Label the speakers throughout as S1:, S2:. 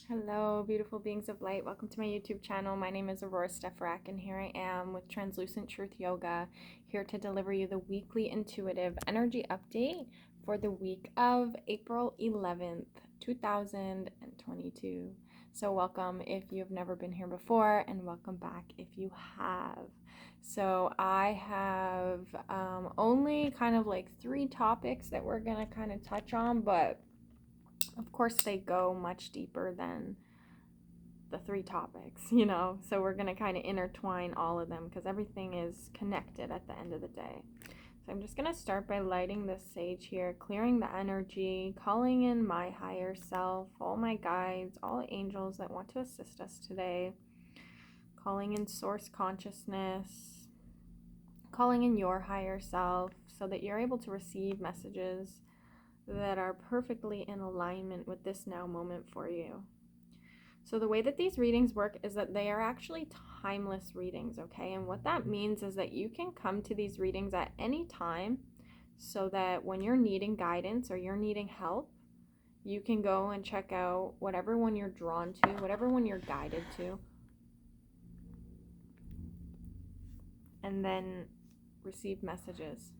S1: Hello, beautiful beings of light. Welcome to my YouTube channel. My name is Aurora Stefarak, and here I am with Translucent Truth Yoga, here to deliver you the weekly intuitive energy update for the week of April 11th, 2022. So welcome if you've never been here before, and welcome back if you have. So I have only kind of like 3 topics that we're going to kind of touch on, but of course they go much deeper than the 3 topics, so we're going to kind of intertwine all of them because everything is connected at the end of the day. So I'm just going to start by lighting this sage here, clearing the energy, calling in my higher self, all my guides, all angels that want to assist us today, calling in source consciousness, calling in your higher self so that you're able to receive messages that are perfectly in alignment with this now moment for you. So the way that these readings work is that they are actually timeless readings, okay? And what that means is that you can come to these readings at any time, so that when you're needing guidance or you're needing help, you can go and check out whatever one you're drawn to, whatever one you're guided to, and then receive messages.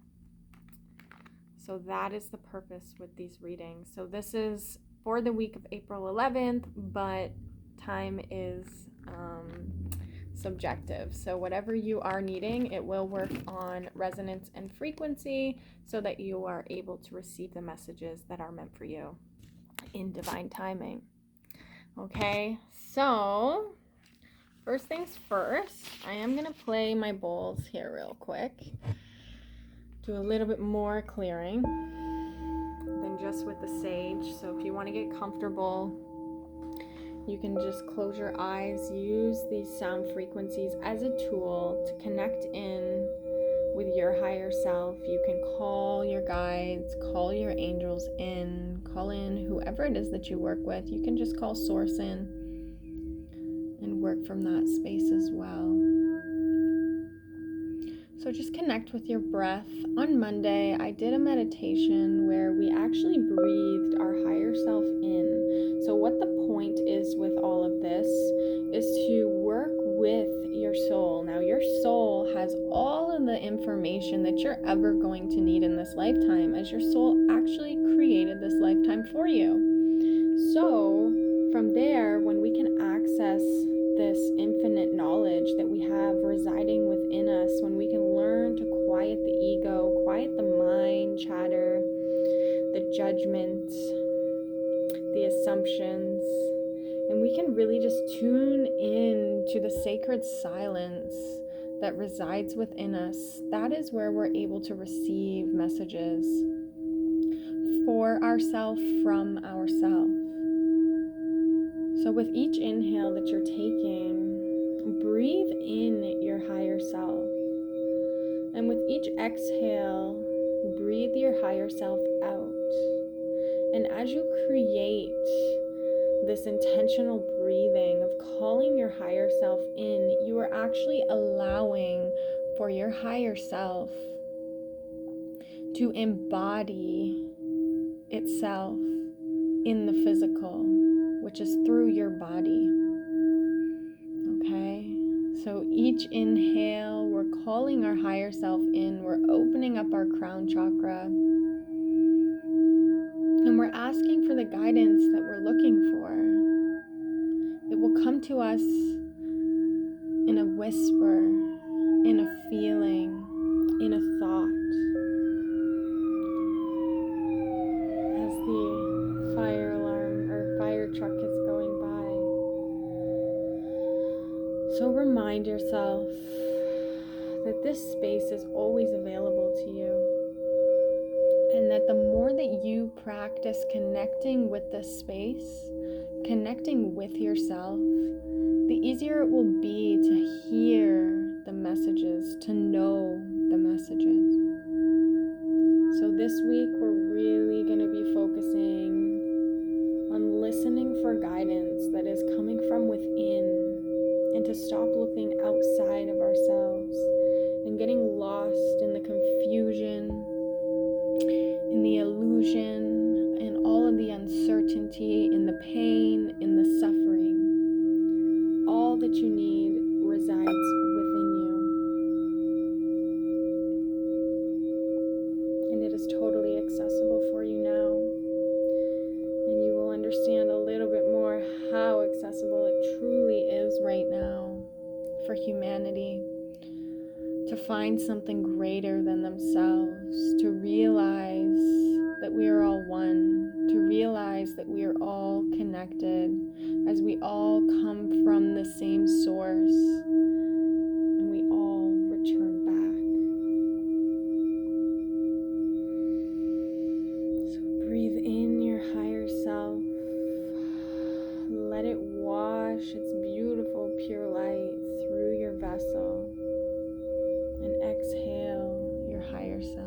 S1: So that is the purpose with these readings. So this is for the week of April 11th, but time is subjective. So whatever you are needing, it will work on resonance and frequency so that you are able to receive the messages that are meant for you in divine timing. Okay, so first things first, I am going to play my bowls here real quick. Do a little bit more clearing than just with the sage. So if you want to get comfortable, you can just close your eyes, use these sound frequencies as a tool to connect in with your higher self. You can call your guides, call your angels in, call in whoever it is that you work with. You can just call source in and work from that space as well. So just connect with your breath. On Monday, I did a meditation where we actually breathed our higher self in. So what the point is with all of this is to work with your soul. Now, your soul has all of the information that you're ever going to need in this lifetime, as your soul actually created this lifetime for you. So from there, when we can access this infinite knowledge that we have residing within us, when we can learn to quiet the ego, quiet the mind chatter, the judgments, the assumptions, and we can really just tune in to the sacred silence that resides within us, that is where we're able to receive messages for ourself, from ourself. So with each inhale that you're taking, breathe in your higher self. And with each exhale, breathe your higher self out. And as you create this intentional breathing of calling your higher self in, you are actually allowing for your higher self to embody itself in the physical, which is through your body. Okay, so each inhale, we're calling our higher self in, we're opening up our crown chakra, and we're asking for the guidance that we're looking for. It will come to us in a whisper, in a feeling, in a thought. As the fire alarm or fire truck is going by. So remind yourself that this space is always available to you, and that the more that you practice connecting with this space, connecting with yourself, the easier it will be to hear the messages, to know the messages. So this week we're really going to be focusing on listening for guidance that is coming from within, and to stop looking outside of ourselves and getting lost in the confusion, in the illusion, in all of the uncertainty, in the pain, in the suffering. that you need resides within you. And it is totally accessible for you now. And you will understand a little bit more how accessible it truly is right now for humanity to find something greater than themselves, to realize that we are all one, to realize that we are all connected, as we all come from the same source, and we all return back. So breathe in your higher self. Let it wash its beautiful, pure light through your vessel. And exhale your higher self.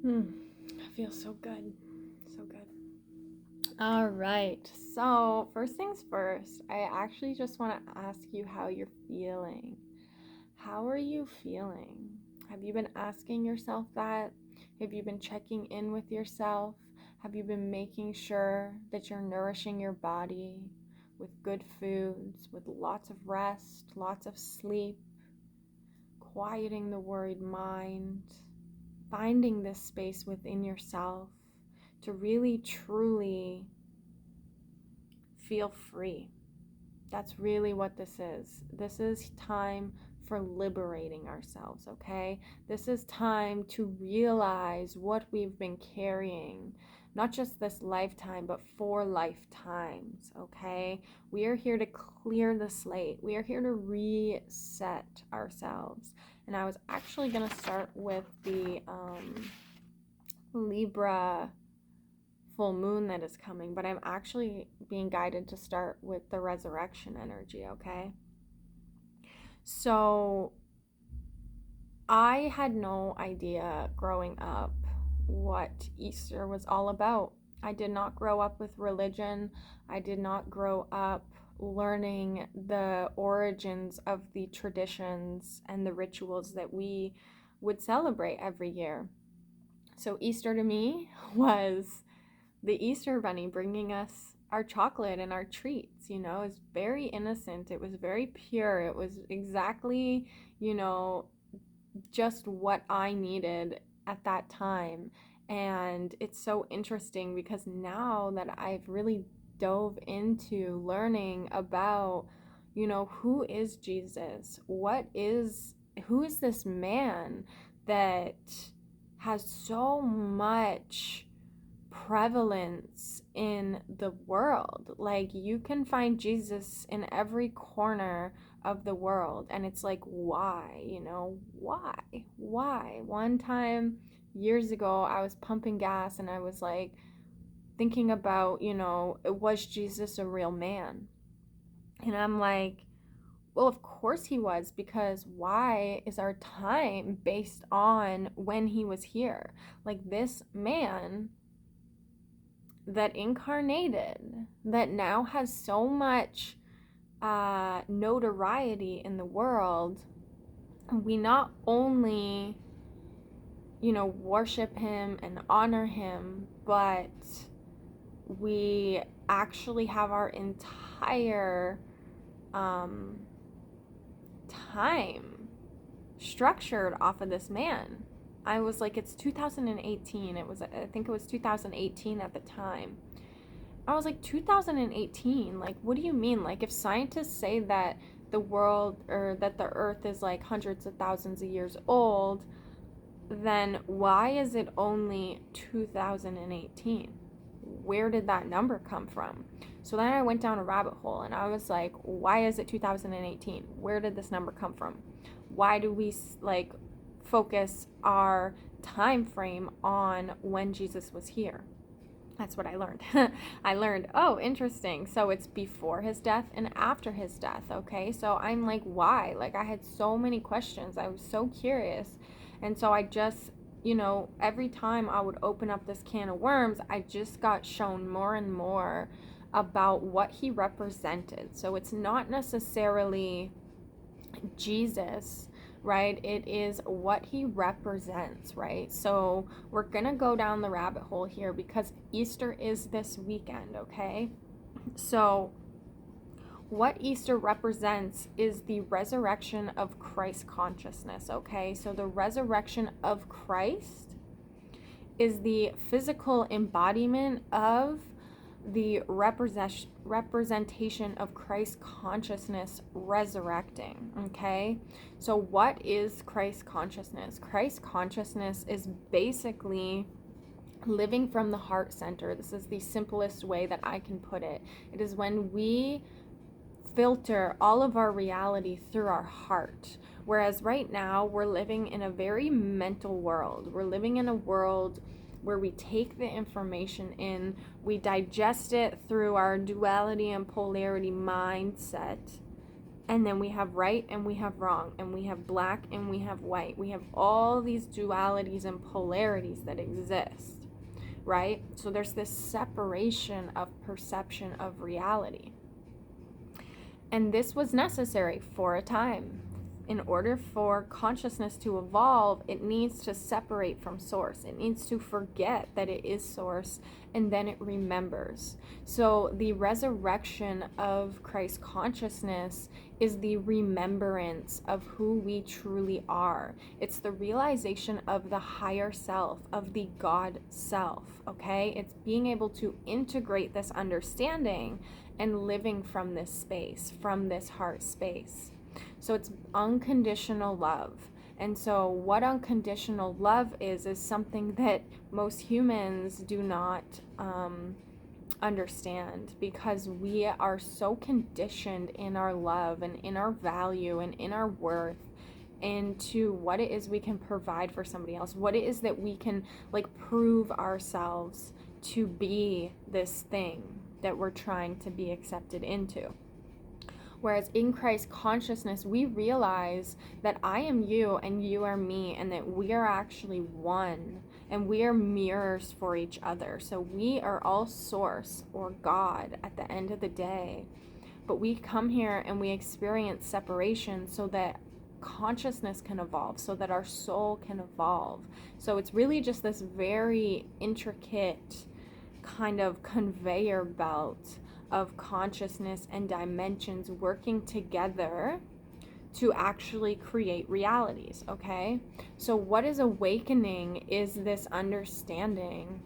S1: I feel so good. So good. All right. So, first things first, I actually just want to ask you how you're feeling. How are you feeling? Have you been asking yourself that? Have you been checking in with yourself? Have you been making sure that you're nourishing your body with good foods, with lots of rest, lots of sleep, quieting the worried mind? Finding this space within yourself to really truly feel free. That's really what this is. This is time for liberating ourselves, okay? This is time to realize what we've been carrying, not just this lifetime, but 4 lifetimes, okay? We are here to clear the slate. We are here to reset ourselves. And I was actually going to start with the Libra full moon that is coming, but I'm actually being guided to start with the resurrection energy, okay? So I had no idea growing up what Easter was all about. I did not grow up with religion. I did not grow up learning the origins of the traditions and the rituals that we would celebrate every year. So Easter to me was the Easter Bunny bringing us our chocolate and our treats. You know, it was very innocent. It was very pure. It was exactly, just what I needed at that time. And it's so interesting because now that I've really dove into learning about, who is Jesus? Who is this man that has so much prevalence in the world? Like, you can find Jesus in every corner of the world, and it's like, why? Why? One time years ago, I was pumping gas and I was like thinking about, was Jesus a real man? And I'm like, well, of course he was, because why is our time based on when he was here? Like, this man that incarnated, that now has so much notoriety in the world, we not only, worship him and honor him, but we actually have our entire time structured off of this man. I was like, it's 2018. I think it was 2018 at the time. I was like, 2018? Like, what do you mean? Like, if scientists say that the world, or that the earth is like hundreds of thousands of years old, then why is it only 2018? Where did that number come from? So then I went down a rabbit hole and I was like, why is it 2018? Where did this number come from? Why do we focus our time frame on when Jesus was here? That's what I learned. I learned, oh, interesting. So it's before his death and after his death, okay? So I'm like, why? Like, I had so many questions. I was so curious. And so I just, every time I would open up this can of worms, I just got shown more and more about what he represented. So it's not necessarily Jesus, right? It is what he represents, right? So we're gonna go down the rabbit hole here because Easter is this weekend, okay? So what Easter represents is the resurrection of Christ consciousness, okay? So the resurrection of Christ is the physical embodiment of the representation of Christ consciousness resurrecting, okay? So what is Christ consciousness? Christ consciousness is basically living from the heart center. This is the simplest way that I can put it. It is when we filter all of our reality through our heart. Whereas right now we're living in a very mental world. We're living in a world where we take the information in, we digest it through our duality and polarity mindset, and then we have right and we have wrong, and we have black and we have white. We have all these dualities and polarities that exist, right? So there's this separation of perception of reality. And this was necessary for a time. In order for consciousness to evolve, it needs to separate from source. It needs to forget that it is source, and then it remembers. So the resurrection of Christ consciousness is the remembrance of who we truly are. It's the realization of the higher self, of the God self, okay? It's being able to integrate this understanding and living from this space, from this heart space. So it's unconditional love. And so what unconditional love is something that most humans do not understand, because we are so conditioned in our love and in our value and in our worth into what it is we can provide for somebody else, what it is that we can prove ourselves to be this thing that we're trying to be accepted into. Whereas in Christ consciousness, we realize that I am you and you are me, and that we are actually one, and we are mirrors for each other. So we are all source or God at the end of the day. But we come here and we experience separation so that consciousness can evolve, so that our soul can evolve. So it's really just this very intricate kind of conveyor belt of consciousness and dimensions working together to actually create realities, okay? So what is awakening is this understanding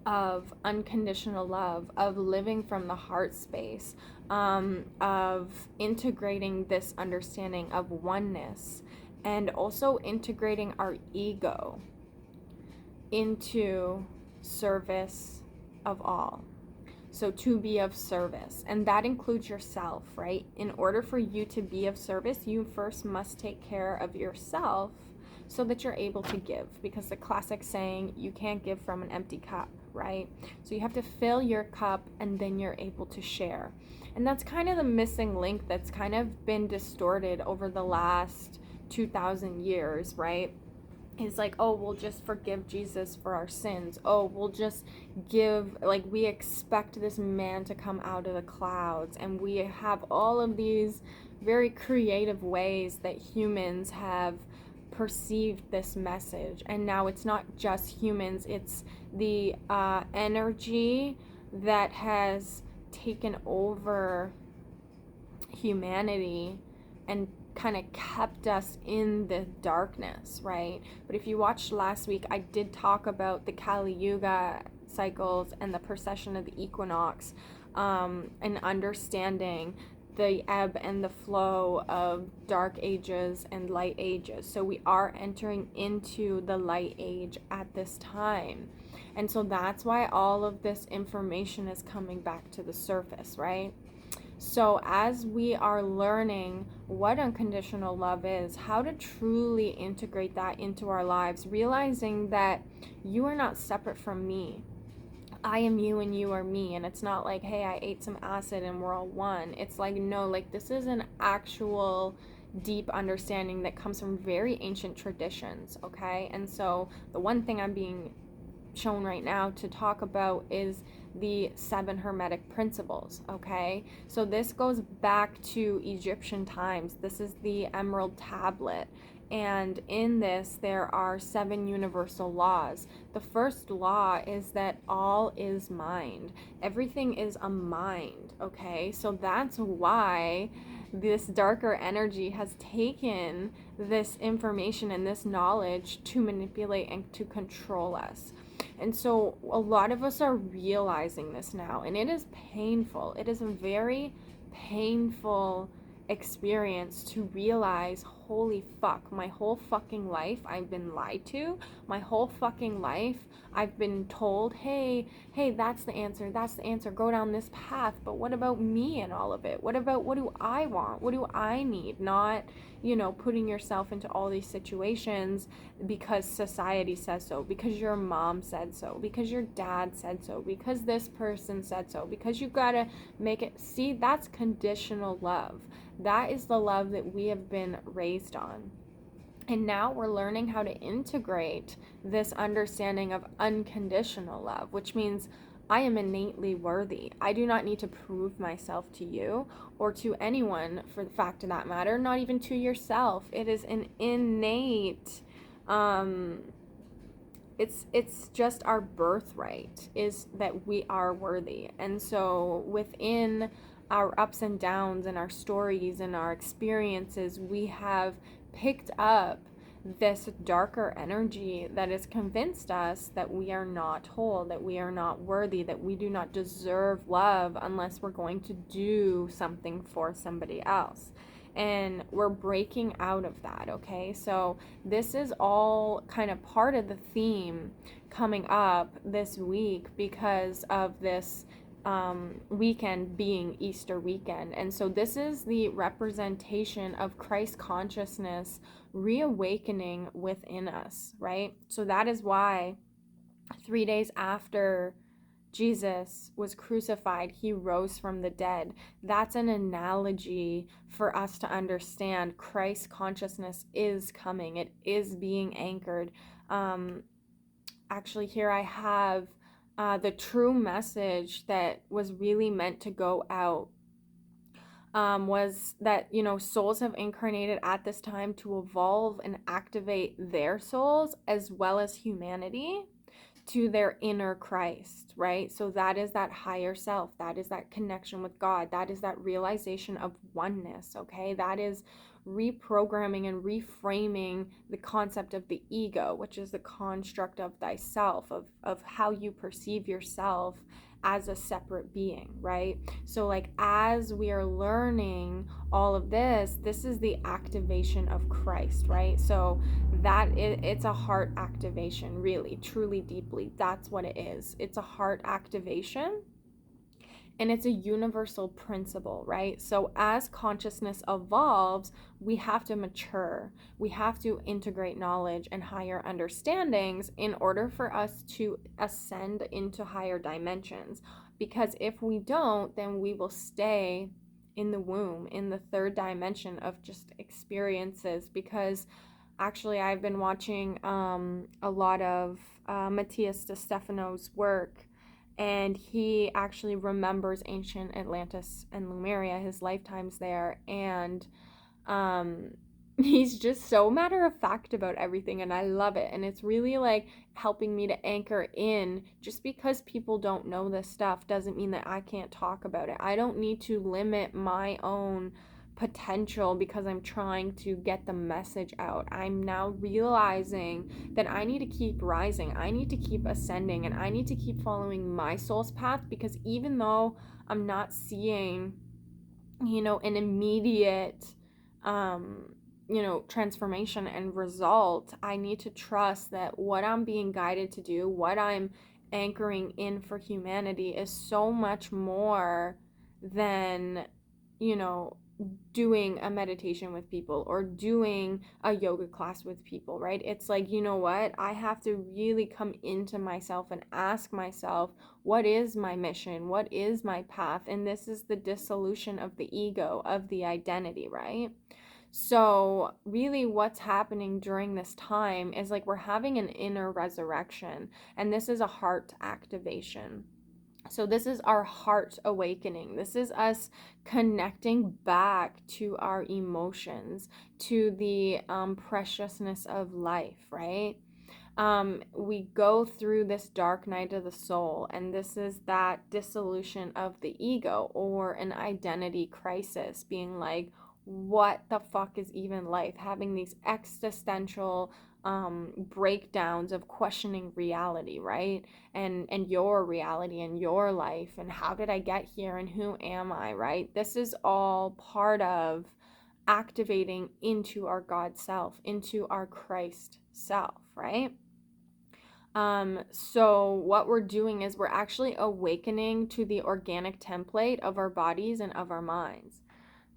S1: of unconditional love, of living from the heart space, of integrating this understanding of oneness, and also integrating our ego into service of all. So to be of service, and that includes yourself, right? In order for you to be of service, you first must take care of yourself so that you're able to give, because the classic saying, you can't give from an empty cup, right? So you have to fill your cup and then you're able to share. And that's kind of the missing link that's kind of been distorted over the last 2,000 years, right? It's like, oh, we'll just forgive Jesus for our sins. Oh, we'll just give, we expect this man to come out of the clouds. And we have all of these very creative ways that humans have perceived this message. And now it's not just humans, it's the energy that has taken over humanity and kind of kept us in the darkness, right? But if you watched last week, I did talk about the Kali Yuga cycles and the precession of the equinox, and understanding the ebb and the flow of dark ages and light ages. So we are entering into the light age at this time. And so that's why all of this information is coming back to the surface, right? So as we are learning what unconditional love is, how to truly integrate that into our lives, realizing that you are not separate from me. I am you and you are me. And it's not like, hey, I ate some acid and we're all one. It's like, no, like this is an actual deep understanding that comes from very ancient traditions, okay? And so the one thing I'm being shown right now to talk about is the 7 hermetic principles, okay? So this goes back to Egyptian times. This is the Emerald Tablet. And in this, there are 7 universal laws. The first law is that all is mind. Everything is a mind, okay? So that's why this darker energy has taken this information and this knowledge to manipulate and to control us. And so a lot of us are realizing this now, and it is painful. It is a very painful experience to realize, holy fuck, my whole fucking life I've been lied to. My whole fucking life I've been told, hey, that's the answer, go down this path. But what about me and all of it? What do I want? What do I need? Not, putting yourself into all these situations because society says so, because your mom said so, because your dad said so, because this person said so, because you gotta make it. See, that's conditional love. That is the love that we have been raised on. And now we're learning how to integrate this understanding of unconditional love, which means I am innately worthy. I do not need to prove myself to you or to anyone, for the fact of that matter, not even to yourself. It is an innate, it's just our birthright is that we are worthy. And so within our ups and downs and our stories and our experiences, we have picked up this darker energy that has convinced us that we are not whole, that we are not worthy, that we do not deserve love unless we're going to do something for somebody else. And we're breaking out of that, okay? So this is all kind of part of the theme coming up this week because of this weekend being Easter weekend. And so this is the representation of Christ consciousness reawakening within us, right? So that is why 3 days after Jesus was crucified, he rose from the dead. That's an analogy for us to understand Christ consciousness is coming. It is being anchored. Actually, here I have the true message that was really meant to go out. Was that, souls have incarnated at this time to evolve and activate their souls as well as humanity to their inner Christ, right? So that is that higher self. That is that connection with God. That is that realization of oneness, okay? That is reprogramming and reframing the concept of the ego, which is the construct of thyself, of how you perceive yourself as a separate being, right? So like as we are learning all of this is the activation of Christ, right? So it's a heart activation, really, truly, deeply. That's what it is. It's a heart activation. And it's a universal principle, right? So as consciousness evolves, we have to mature. We have to integrate knowledge and higher understandings in order for us to ascend into higher dimensions. Because if we don't, then we will stay in the womb, in the third dimension of just experiences. Because actually, I've been watching a lot of Matthias de Stefano's work, and he actually remembers ancient Atlantis and Lemuria, his lifetimes there, and he's just so matter of fact about everything, and I love it. And it's really like helping me to anchor in. Just because people don't know this stuff doesn't mean that I can't talk about it. I don't need to limit my own potential because I'm trying to get the message out. I'm now realizing that I need to keep rising, I need to keep ascending, and I need to keep following my soul's path, because even though I'm not seeing, an immediate transformation and result, I need to trust that what I'm being guided to do, what I'm anchoring in for humanity, is so much more than doing a meditation with people or doing a yoga class with people, right? It's like, you know what? I have to really come into myself and ask myself, what is my mission? What is my path? And this is the dissolution of the ego, of the identity, right? So, really, what's happening during this time is like we're having an inner resurrection, and this is a heart activation. So, this is our heart awakening. This is us connecting back to our emotions, to the preciousness of life, right? We go through this dark night of the soul, and this is that dissolution of the ego or an identity crisis, being like, what the fuck is even life? Having these existential breakdowns of questioning reality, right? And your reality and your life, and how did I get here, and who am I, right? This is all part of activating into our God self, into our Christ self, right? So what we're doing is we're actually awakening to the organic template of our bodies and of our minds.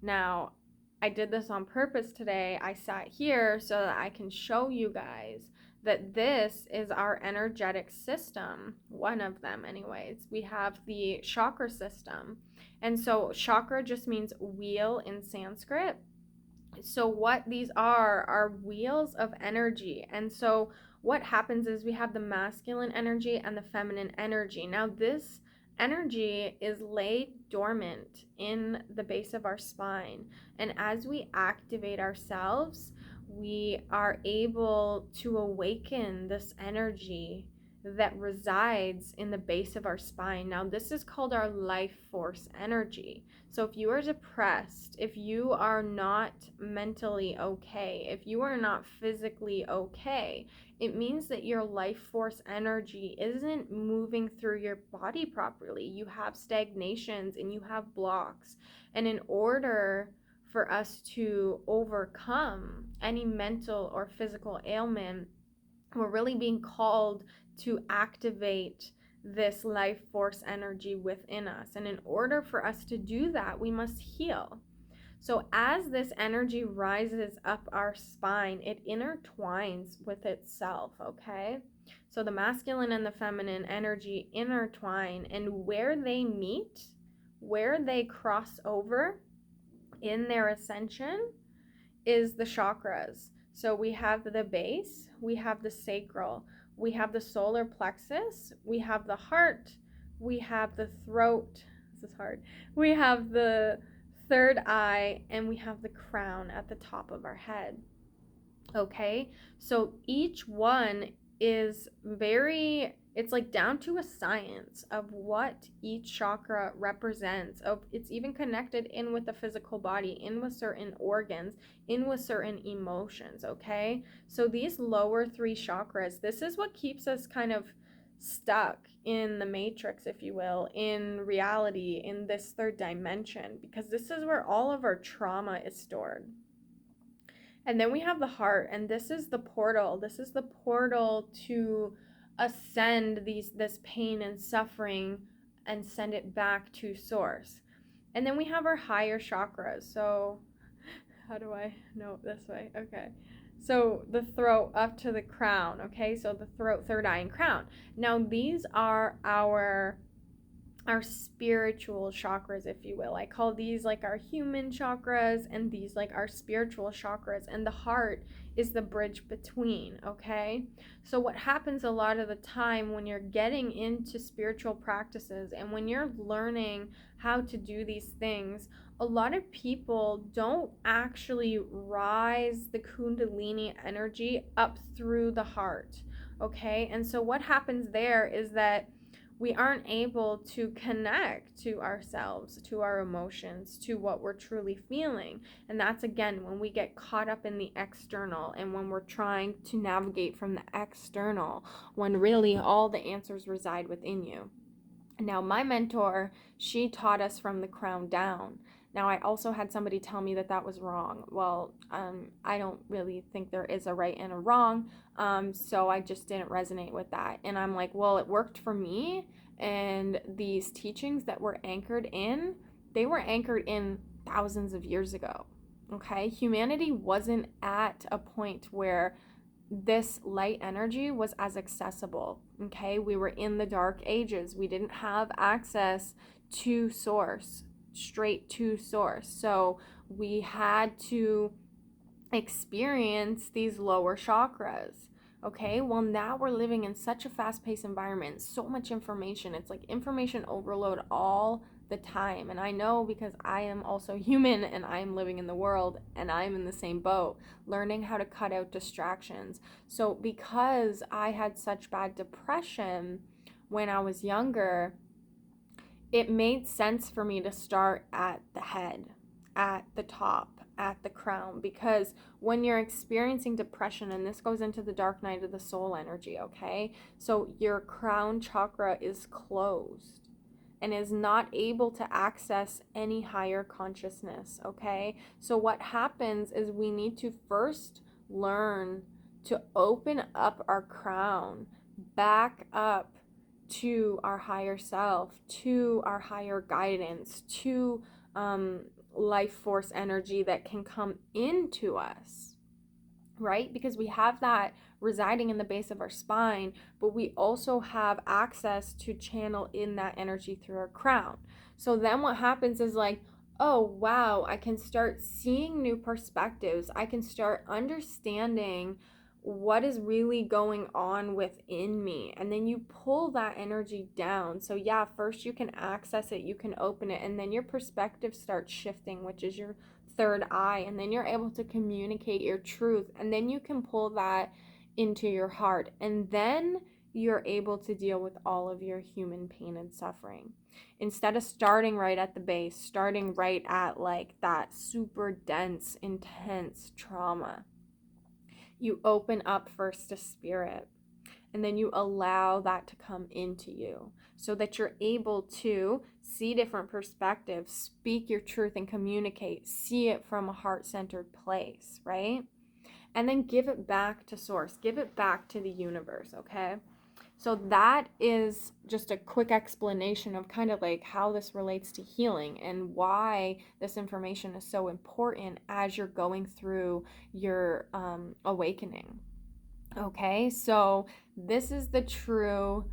S1: Now, I did this on purpose today. I sat here so that I can show you guys that this is our energetic system, one of them anyways. We have the chakra system. And so chakra just means wheel in Sanskrit. So what these are wheels of energy. And so what happens is we have the masculine energy and the feminine energy. Now this energy is laid dormant in the base of our spine, and as we activate ourselves, we are able to awaken this energy that resides in the base of our spine. Now this is called our life force energy. So if you are depressed, if you are not mentally okay, if you are not physically okay, it means that your life force energy isn't moving through your body properly. You have stagnations and you have blocks. And in order for us to overcome any mental or physical ailment, we're really being called to activate this life force energy within us. And in order for us to do that, we must heal. So as this energy rises up our spine, it intertwines with itself, okay? So the masculine and the feminine energy intertwine, and where they meet, where they cross over in their ascension, is the chakras. So we have the base, we have the sacral, we have the solar plexus, we have the heart, we have the throat. This is hard. We have the third eye, and we have the crown at the top of our head. Okay? So each one is it's like down to a science of what each chakra represents. It's even connected in with the physical body, in with certain organs, in with certain emotions, okay? So these lower three chakras, this is what keeps us kind of stuck in the matrix, if you will, in reality, in this third dimension, because this is where all of our trauma is stored. And then we have the heart, and this is the portal. This is the portal to ascend this pain and suffering and send it back to source. And then we have our higher chakras. So how do I know this way? Okay. So the throat up to the crown, okay? So the throat, third eye, and crown. Now these are our spiritual chakras, if you will. I call these like our human chakras, and these like our spiritual chakras, and the heart is the bridge between, okay? So what happens a lot of the time when you're getting into spiritual practices and when you're learning how to do these things, a lot of people don't actually rise the kundalini energy up through the heart, okay? And so what happens there is that we aren't able to connect to ourselves, to our emotions, to what we're truly feeling. And that's, again, when we get caught up in the external and when we're trying to navigate from the external, when really all the answers reside within you. Now, my mentor, she taught us from the crown down. Now, I also had somebody tell me that was wrong. Well, I don't really think there is a right and a wrong, so I just didn't resonate with that. And I'm like, well, it worked for me, and these teachings that were anchored in, they were anchored in thousands of years ago. Okay, humanity wasn't at a point where this light energy was as accessible. Okay, we were in the dark ages. We didn't have access to source, straight to source. So we had to experience these lower chakras. Okay, well, now we're living in such a fast-paced environment, so much information. It's like information overload all the time. And I know because I am also human and I am living in the world and I'm in the same boat, learning how to cut out distractions. So because I had such bad depression when I was younger, it made sense for me to start at the head, at the top, at the crown, because when you're experiencing depression, and this goes into the dark night of the soul energy, okay? So your crown chakra is closed and is not able to access any higher consciousness, okay? So what happens is we need to first learn to open up our crown back up to our higher self, to our higher guidance, to life force energy that can come into us, right? Because we have that residing in the base of our spine, but we also have access to channel in that energy through our crown. So then what happens is like, oh wow, I can start seeing new perspectives. I can start understanding what is really going on within me. And then you pull that energy down. So yeah, first you can access it, you can open it, and then your perspective starts shifting, which is your third eye, and then you're able to communicate your truth, and then you can pull that into your heart, and then you're able to deal with all of your human pain and suffering. Instead of starting right at the base, starting right at like that super dense, intense trauma, you open up first to spirit, and then you allow that to come into you so that you're able to see different perspectives, speak your truth and communicate, see it from a heart-centered place, right? And then give it back to source, give it back to the universe, okay? So that is just a quick explanation of kind of like how this relates to healing and why this information is so important as you're going through your awakening. Okay, so this is the true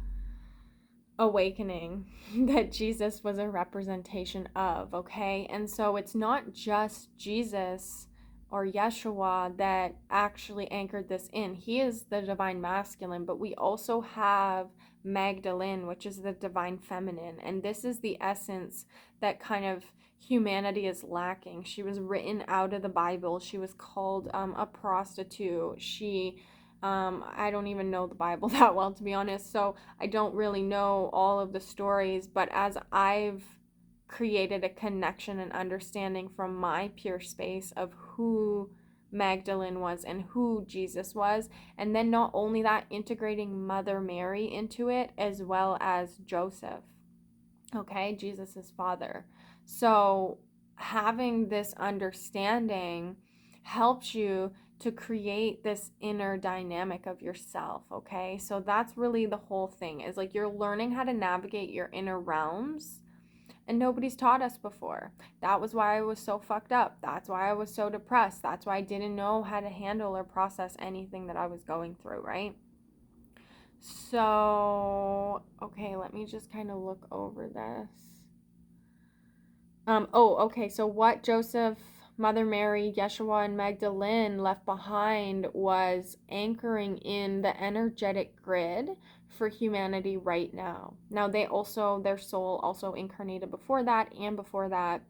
S1: awakening that Jesus was a representation of, okay? And so it's not just Jesus or Yeshua that actually anchored this in. He is the divine masculine, but we also have Magdalene, which is the divine feminine. And this is the essence that kind of humanity is lacking. She was written out of the Bible. She was called a prostitute. I don't even know the Bible that well, to be honest, so I don't really know all of the stories, but as I've created a connection and understanding from my pure space of who Magdalene was and who Jesus was, and then not only that, integrating Mother Mary into it as well as Joseph, okay, Jesus's father. So having this understanding helps you to create this inner dynamic of yourself, okay? So that's really the whole thing, is like you're learning how to navigate your inner realms, and nobody's taught us before. That was why I was so fucked up. That's why I was so depressed. That's why I didn't know how to handle or process anything that I was going through, right? So, okay, let me just kind of look over this. Okay, so what Joseph, Mother Mary, Yeshua, and Magdalene left behind was anchoring in the energetic grid for humanity right now. Now, their soul also incarnated before that and before that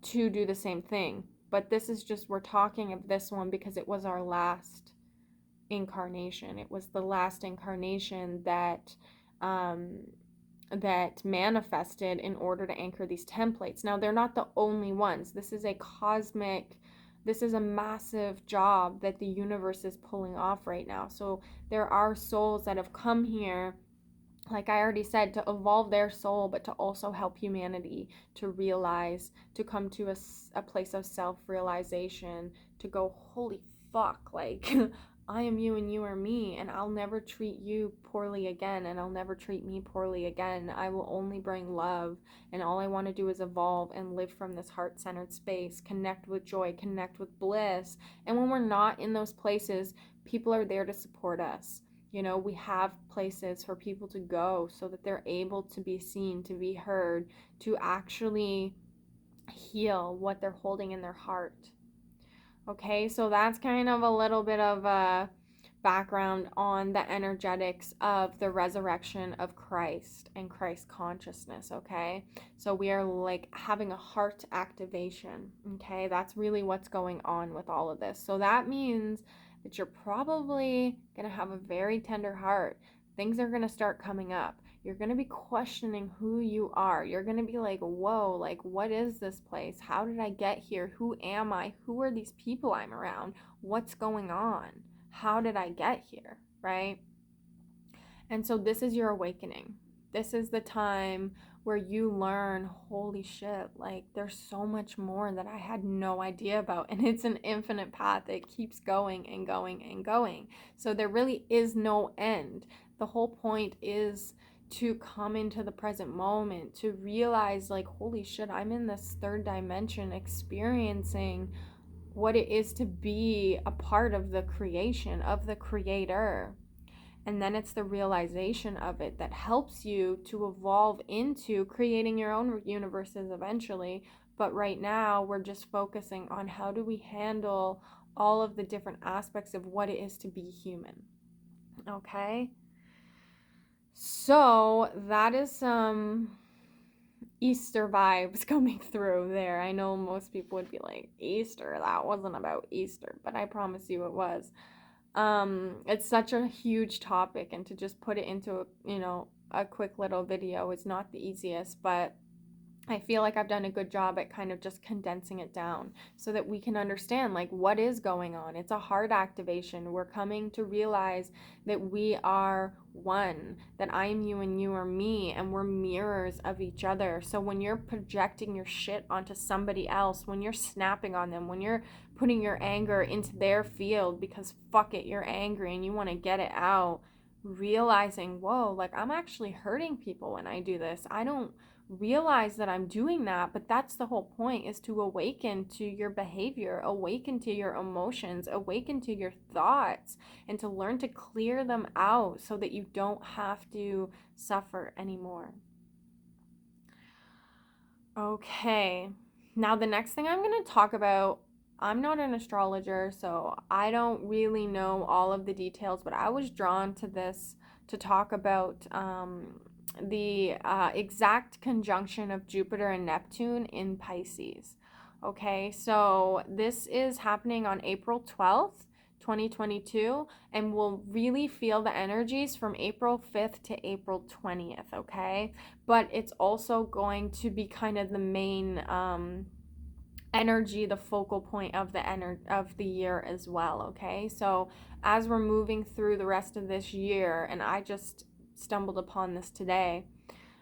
S1: to do the same thing. But this is just, we're talking of this one because it was our last incarnation. It was the last incarnation that manifested in order to anchor these templates. Now, they're not the only ones. This is a massive job that the universe is pulling off right now. So there are souls that have come here, like I already said, to evolve their soul, but to also help humanity to realize, to come to a place of self-realization, to go, holy fuck, like I am you and you are me, and I'll never treat you poorly again, and I'll never treat me poorly again. I will only bring love, and all I want to do is evolve and live from this heart-centered space, connect with joy, connect with bliss. And when we're not in those places, people are there to support us. We have places for people to go so that they're able to be seen, to be heard, to actually heal what they're holding in their heart. Okay, so that's kind of a little bit of a background on the energetics of the resurrection of Christ and Christ consciousness. Okay, so we are like having a heart activation. Okay, that's really what's going on with all of this. So that means that you're probably going to have a very tender heart. Things are going to start coming up. You're going to be questioning who you are. You're going to be like, whoa, like, what is this place? How did I get here? Who am I? Who are these people I'm around? What's going on? How did I get here? Right? And so this is your awakening. This is the time where you learn, holy shit, like there's so much more that I had no idea about. And it's an infinite path. It keeps going and going and going. So there really is no end. The whole point is to come into the present moment, to realize like, holy shit, I'm in this third dimension experiencing what it is to be a part of the creation, of the creator. And then it's the realization of it that helps you to evolve into creating your own universes eventually. But right now, we're just focusing on how do we handle all of the different aspects of what it is to be human. Okay? So that is some Easter vibes coming through there. I know most people would be like, Easter? That wasn't about Easter, but I promise you it was. It's such a huge topic, and to just put it into a quick little video is not the easiest, but I feel like I've done a good job at kind of just condensing it down so that we can understand like what is going on. It's a heart activation. We're coming to realize that we are one, that I am you and you are me, and we're mirrors of each other. So when you're projecting your shit onto somebody else, when you're snapping on them, when you're putting your anger into their field because fuck it, you're angry and you want to get it out, realizing, whoa, like I'm actually hurting people when I do this. I don't realize that I'm doing that, but that's the whole point, is to awaken to your behavior, awaken to your emotions, awaken to your thoughts, and to learn to clear them out so that you don't have to suffer anymore. Okay, now the next thing I'm going to talk about, I'm not an astrologer, so I don't really know all of the details, but I was drawn to this to talk about the exact conjunction of Jupiter and Neptune in Pisces. Okay, so this is happening on April 12th, 2022, and we'll really feel the energies from April 5th to April 20th, okay? But it's also going to be kind of the main energy, the focal point of the year as well, okay? So as we're moving through the rest of this year, and I just stumbled upon this today,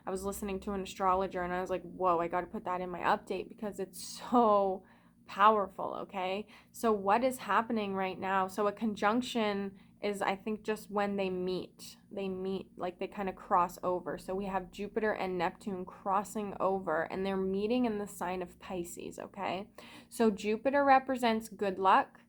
S1: I was listening to an astrologer and I was like, whoa, I got to put that in my update because it's so powerful, okay? So what is happening right now? So a conjunction is, I think, just when they meet, like they kind of cross over. So we have Jupiter and Neptune crossing over, and they're meeting in the sign of Pisces, okay? So Jupiter represents good luck,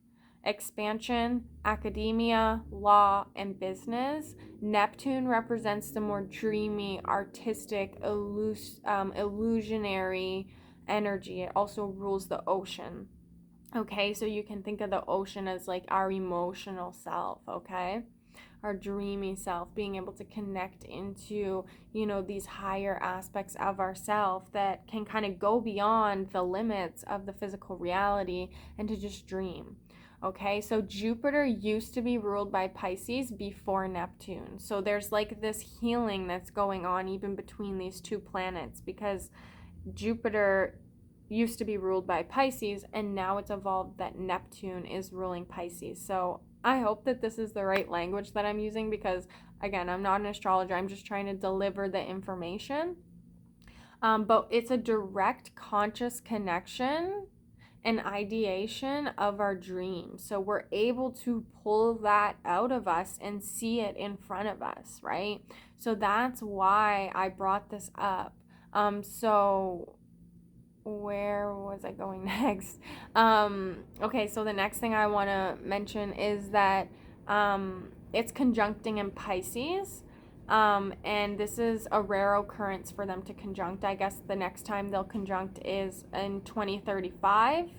S1: expansion, academia, law, and business. Neptune represents the more dreamy, artistic, illusionary energy. It also rules the ocean. Okay, so you can think of the ocean as like our emotional self, okay? Our dreamy self, being able to connect into, these higher aspects of ourself that can kind of go beyond the limits of the physical reality and to just dream. Okay, so Jupiter used to be ruled by Pisces before Neptune. So there's like this healing that's going on even between these two planets, because Jupiter used to be ruled by Pisces and now it's evolved that Neptune is ruling Pisces. So I hope that this is the right language that I'm using, because again, I'm not an astrologer. I'm just trying to deliver the information. But it's a direct conscious connection an ideation of our dream. So we're able to pull that out of us and see it in front of us, right? So that's why I brought this up. So where was I going next? Okay, so the next thing I want to mention is that it's conjuncting in Pisces. And this is a rare occurrence for them to conjunct. I guess the next time they'll conjunct is in 2035,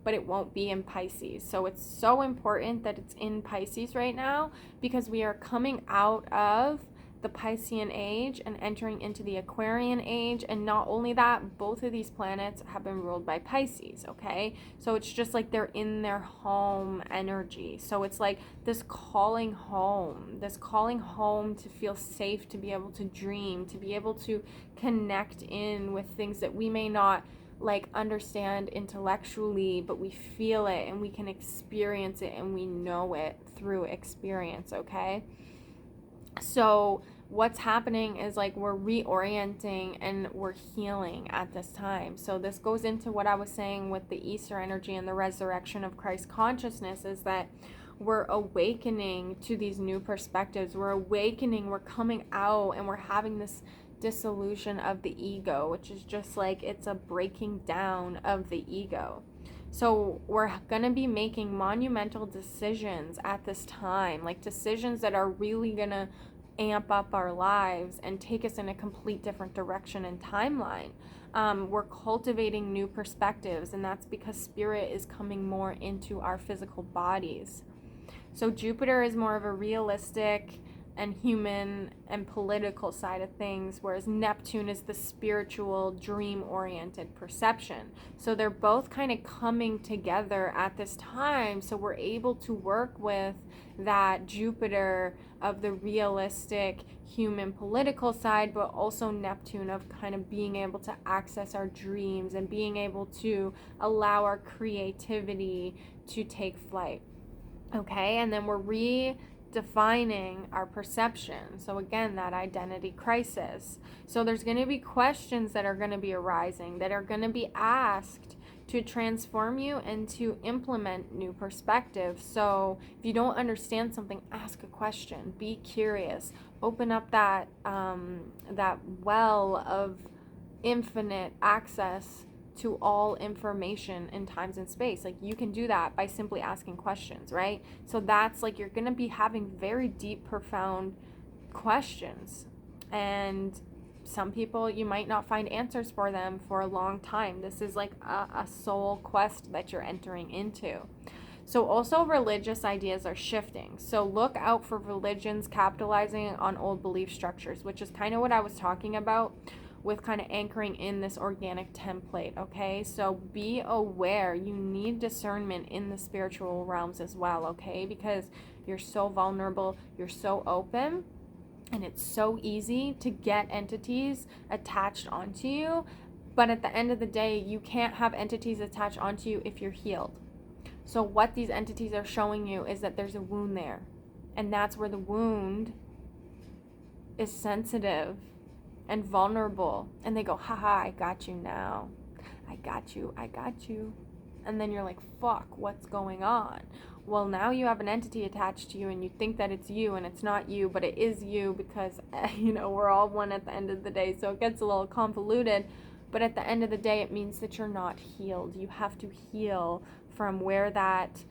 S1: but it won't be in Pisces. So it's so important that it's in Pisces right now, because we are coming out of the Piscean age and entering into the Aquarian age. And not only that, both of these planets have been ruled by Pisces, okay? So it's just like they're in their home energy. So it's like this calling home to feel safe, to be able to dream, to be able to connect in with things that we may not like understand intellectually, but we feel it and we can experience it and we know it through experience, okay? So what's happening is like we're reorienting and we're healing at this time. So this goes into what I was saying with the Easter energy and the resurrection of Christ consciousness, is that we're awakening to these new perspectives. We're awakening, we're coming out, and we're having this dissolution of the ego, which is just like it's a breaking down of the ego. So we're going to be making monumental decisions at this time, like decisions that are really going to amp up our lives and take us in a complete different direction and timeline. We're cultivating new perspectives, and that's because spirit is coming more into our physical bodies. So Jupiter is more of a realistic and human and political side of things, whereas Neptune is the spiritual, dream-oriented perception. So they're both kind of coming together at this time, so we're able to work with that Jupiter of the realistic, human, political side, but also Neptune of kind of being able to access our dreams and being able to allow our creativity to take flight. Okay, and then we're redefining our perception. So again, that identity crisis. So there's going to be questions that are going to be arising, that are going to be asked to transform you and to implement new perspectives. So if you don't understand something, ask a question, be curious, open up that well of infinite access to all information in times and space. Like you can do that by simply asking questions, right? So that's like you're going to be having very deep, profound questions, and some people you might not find answers for them for a long time. This is like a soul quest that you're entering into. So also religious ideas are shifting. So look out for religions capitalizing on old belief structures, which is kind of what I was talking about with kind of anchoring in this organic template, okay? So be aware. You need discernment in the spiritual realms as well, okay? Because you're so vulnerable, you're so open, and it's so easy to get entities attached onto you. But at the end of the day, you can't have entities attached onto you if you're healed. So what these entities are showing you is that there's a wound there. And that's where the wound is sensitive and vulnerable, and they go, haha, I got you now, I got you. And then you're like, fuck, what's going on? Well, now you have an entity attached to you, and you think that it's you, and it's not you, but it is you, because we're all one at the end of the day. So it gets a little convoluted, but at the end of the day, it means that you're not healed. You have to heal from where that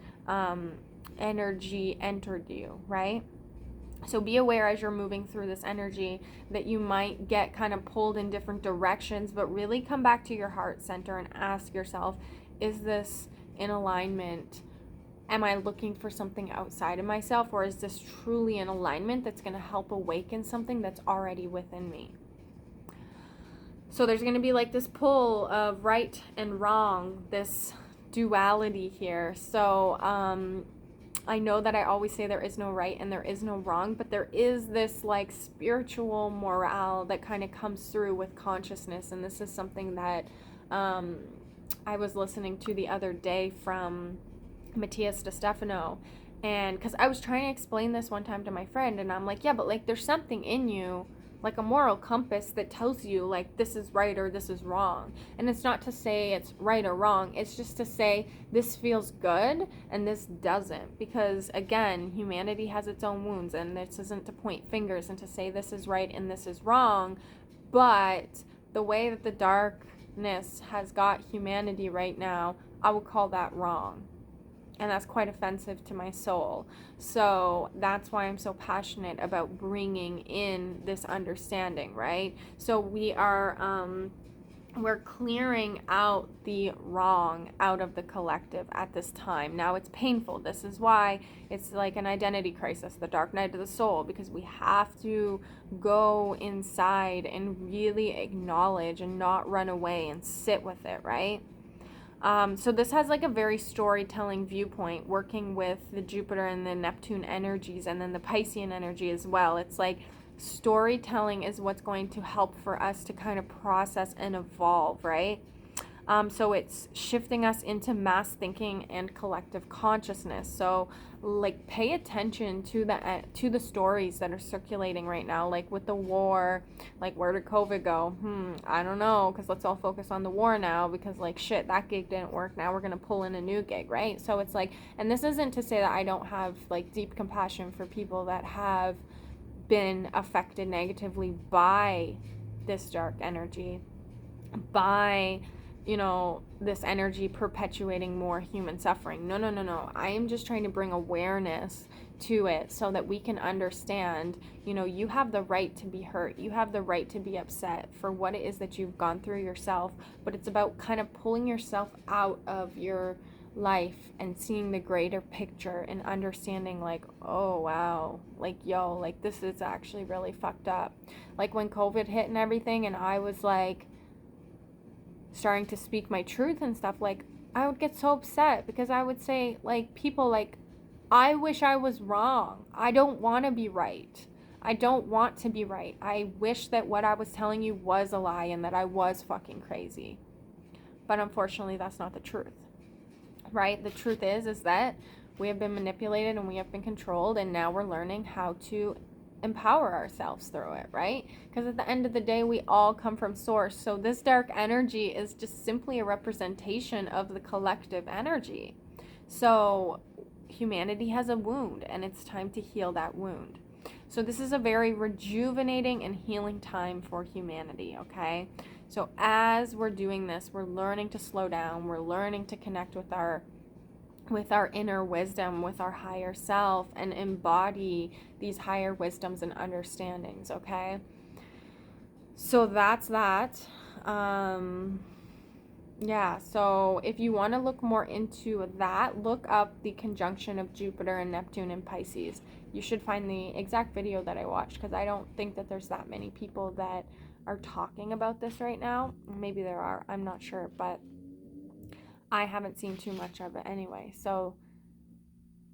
S1: energy entered you, right? So be aware as you're moving through this energy that you might get kind of pulled in different directions, but really come back to your heart center and ask yourself, is this in alignment? Am I looking for something outside of myself, or is this truly in alignment that's going to help awaken something that's already within me? So there's going to be like this pull of right and wrong, this duality here. So I know that I always say there is no right and there is no wrong, but there is this like spiritual morale that kind of comes through with consciousness. And this is something that I was listening to the other day from Matthias DeStefano. And because I was trying to explain this one time to my friend, and I'm like, yeah, but like there's something in you like a moral compass that tells you like this is right or this is wrong. And it's not to say it's right or wrong, it's just to say this feels good and this doesn't, because again, humanity has its own wounds, and this isn't to point fingers and to say this is right and this is wrong, but the way that the darkness has got humanity right now, I would call that wrong. And that's quite offensive to my soul. So that's why I'm so passionate about bringing in this understanding, right? So we're clearing out the wrong out of the collective at this time. Now it's painful. This is why it's like an identity crisis, the dark night of the soul, because we have to go inside and really acknowledge and not run away and sit with it, right? So this has like a very storytelling viewpoint, working with the Jupiter and the Neptune energies, and then the Piscean energy as well. It's like storytelling is what's going to help for us to kind of process and evolve, right? So it's shifting us into mass thinking and collective consciousness. So like pay attention to the stories that are circulating right now, like with the war, like where did COVID go? I don't know, because let's all focus on the war now, because like shit, that gig didn't work, now we're gonna pull in a new gig, right? So it's like, and this isn't to say that I don't have like deep compassion for people that have been affected negatively by this dark energy, by this energy perpetuating more human suffering. No. I am just trying to bring awareness to it so that we can understand, you have the right to be hurt. You have the right to be upset for what it is that you've gone through yourself. But it's about kind of pulling yourself out of your life and seeing the greater picture and understanding like, oh wow, like yo, like this is actually really fucked up. Like when COVID hit and everything, and I was like starting to speak my truth and stuff, like I would get so upset because I would say like, people, like, I wish I was wrong. I don't want to be right. I don't want to be right. I wish that what I was telling you was a lie and that I was fucking crazy. But unfortunately, that's not the truth, right? The truth is that we have been manipulated and we have been controlled, and now we're learning how to empower ourselves through it, right? Because at the end of the day, we all come from source. So this dark energy is just simply a representation of the collective energy. So humanity has a wound, and it's time to heal that wound. So this is a very rejuvenating and healing time for humanity, okay? So as we're doing this, we're learning to slow down, we're learning to connect with our inner wisdom, with our higher self, and embody these higher wisdoms and understandings, okay? So that's that. Yeah, so if you want to look more into that, look up the conjunction of Jupiter and Neptune in Pisces. You should find the exact video that I watched, because I don't think that there's that many people that are talking about this right now. Maybe there are, I'm not sure, but I haven't seen too much of it anyway. So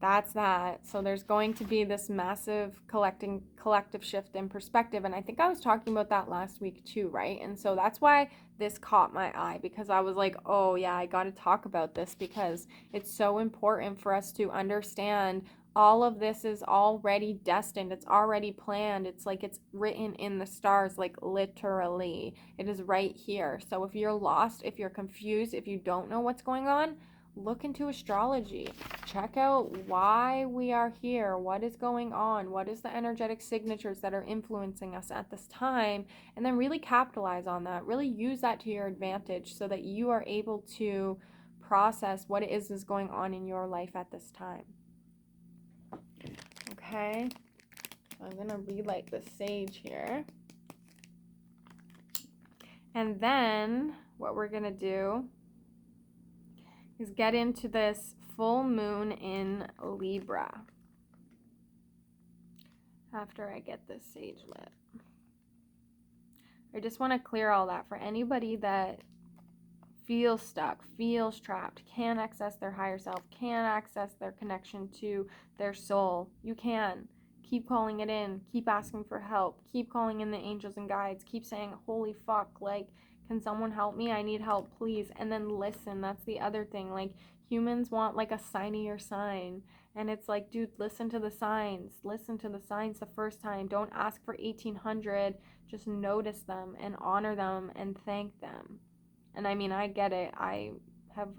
S1: that's that. So there's going to be this massive collective shift in perspective, and I think I was talking about that last week too, right? And so that's why this caught my eye, because I was like, oh yeah, I got to talk about this, because it's so important for us to understand all of this is already destined. It's already planned. It's like it's written in the stars, like literally. It is right here. So if you're lost, if you're confused, if you don't know what's going on, look into astrology. Check out why we are here, what is going on, what is the energetic signatures that are influencing us at this time, and then really capitalize on that. Really use that to your advantage so that you are able to process what it is going on in your life at this time. Okay, I'm gonna relight the sage here. And then what we're gonna do is get into this full moon in Libra after I get this sage lit. I just want to clear all that for anybody that feels stuck, feels trapped, can't access their higher self, can't access their connection to their soul. You can. Keep calling it in. Keep asking for help. Keep calling in the angels and guides. Keep saying, holy fuck, like, can someone help me? I need help, please. And then listen. That's the other thing. Like, Humans want like a signier sign. And it's like, dude, listen to the signs. Listen to the signs the first time. Don't ask for 1800. Just notice them and honor them and thank them. And I mean, I get it. I have,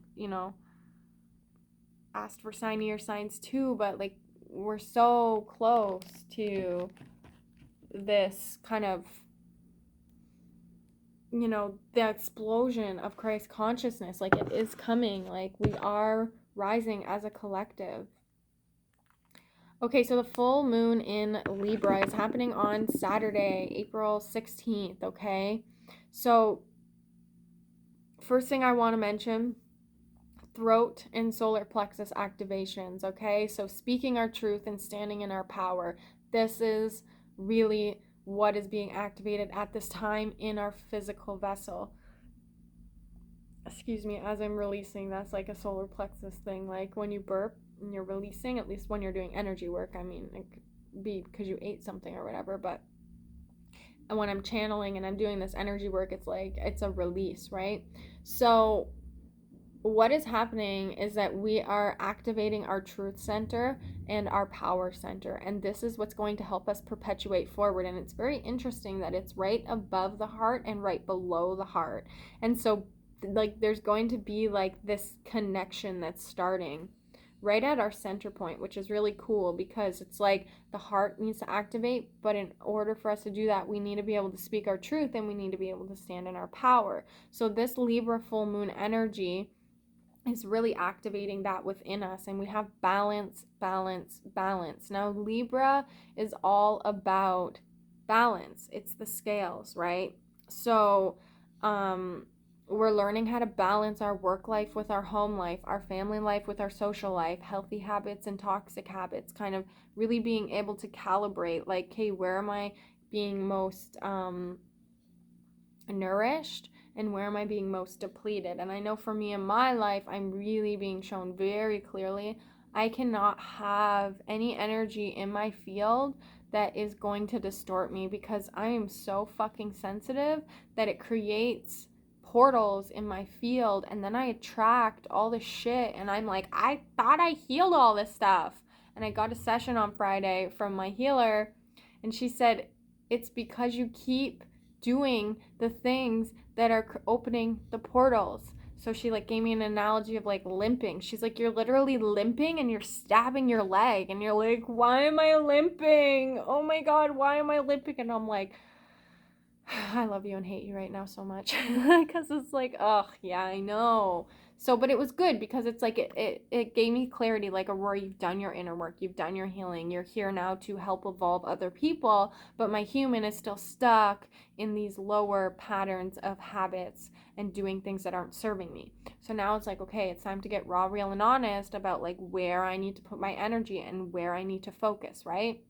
S1: asked for signier signs too, but like, we're so close to this kind of, the explosion of Christ consciousness. Like, it is coming. Like, we are rising as a collective. Okay, so the full moon in Libra is happening on Saturday, April 16th, okay? So, first thing I want to mention, throat and solar plexus activations, okay? So, speaking our truth and standing in our power. This is really what is being activated at this time in our physical vessel. Excuse me, as I'm releasing, that's like a solar plexus thing. Like when you burp and you're releasing, at least when you're doing energy work, I mean, it could be because you ate something or whatever, but and when I'm channeling and I'm doing this energy work, it's like, it's a release, right? So what is happening is that we are activating our truth center and our power center, and this is what's going to help us perpetuate forward. And it's very interesting that it's right above the heart and right below the heart. And so like there's going to be like this connection that's starting right at our center point, which is really cool because it's like the heart needs to activate, but in order for us to do that, we need to be able to speak our truth and we need to be able to stand in our power. So this Libra full moon energy is really activating that within us, and we have balance, balance, balance. Now Libra is all about balance. It's the scales, right? So we're learning how to balance our work life with our home life, our family life with our social life, healthy habits and toxic habits, kind of really being able to calibrate, like, hey, where am I being most nourished and where am I being most depleted? And I know for me in my life, I'm really being shown very clearly I cannot have any energy in my field that is going to distort me, because I am so fucking sensitive that it creates portals in my field, and then I attract all this shit, and I'm like, I thought I healed all this stuff. And I got a session on Friday from my healer, and she said, it's because you keep doing the things that are opening the portals. So she like gave me an analogy of like limping. She's like, you're literally limping and you're stabbing your leg, and you're like, why am I limping? Oh my God, why am I limping? And I'm like, I love you and hate you right now so much, because it's like, oh yeah, I know. So, but it was good because it's like it gave me clarity, like, Aurora, you've done your inner work, you've done your healing, you're here now to help evolve other people, but my human is still stuck in these lower patterns of habits and doing things that aren't serving me. So now it's like, okay, it's time to get raw, real, and honest about like where I need to put my energy and where I need to focus, right?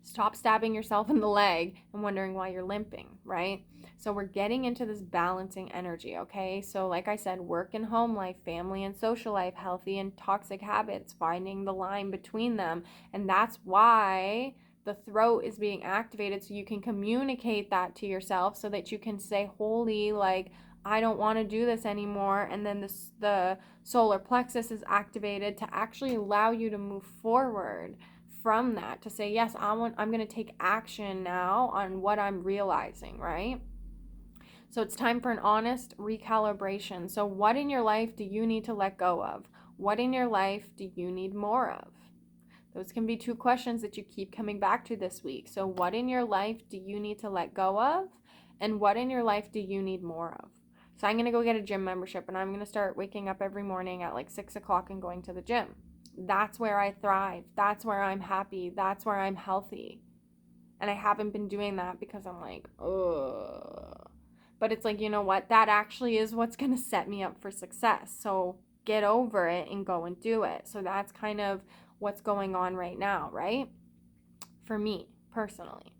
S1: Stop stabbing yourself in the leg and wondering why you're limping, right? So we're getting into this balancing energy, okay? So like I said, work and home life, family and social life, healthy and toxic habits, finding the line between them. And that's why the throat is being activated, so you can communicate that to yourself, so that you can say, holy, like, I don't want to do this anymore. And then the solar plexus is activated to actually allow you to move forward from that, to say, yes, I'm going to take action now on what I'm realizing, right? So it's time for an honest recalibration. So what in your life do you need to let go of? What in your life do you need more of? Those can be two questions that you keep coming back to this week. So what in your life do you need to let go of? And what in your life do you need more of? So I'm going to go get a gym membership, and I'm going to start waking up every morning at like 6 o'clock and going to the gym. That's where I thrive. That's where I'm happy. That's where I'm healthy. And I haven't been doing that because I'm like, ugh. But it's like, you know what? That actually is what's going to set me up for success. So get over it and go and do it. So that's kind of what's going on right now, right? For me, personally.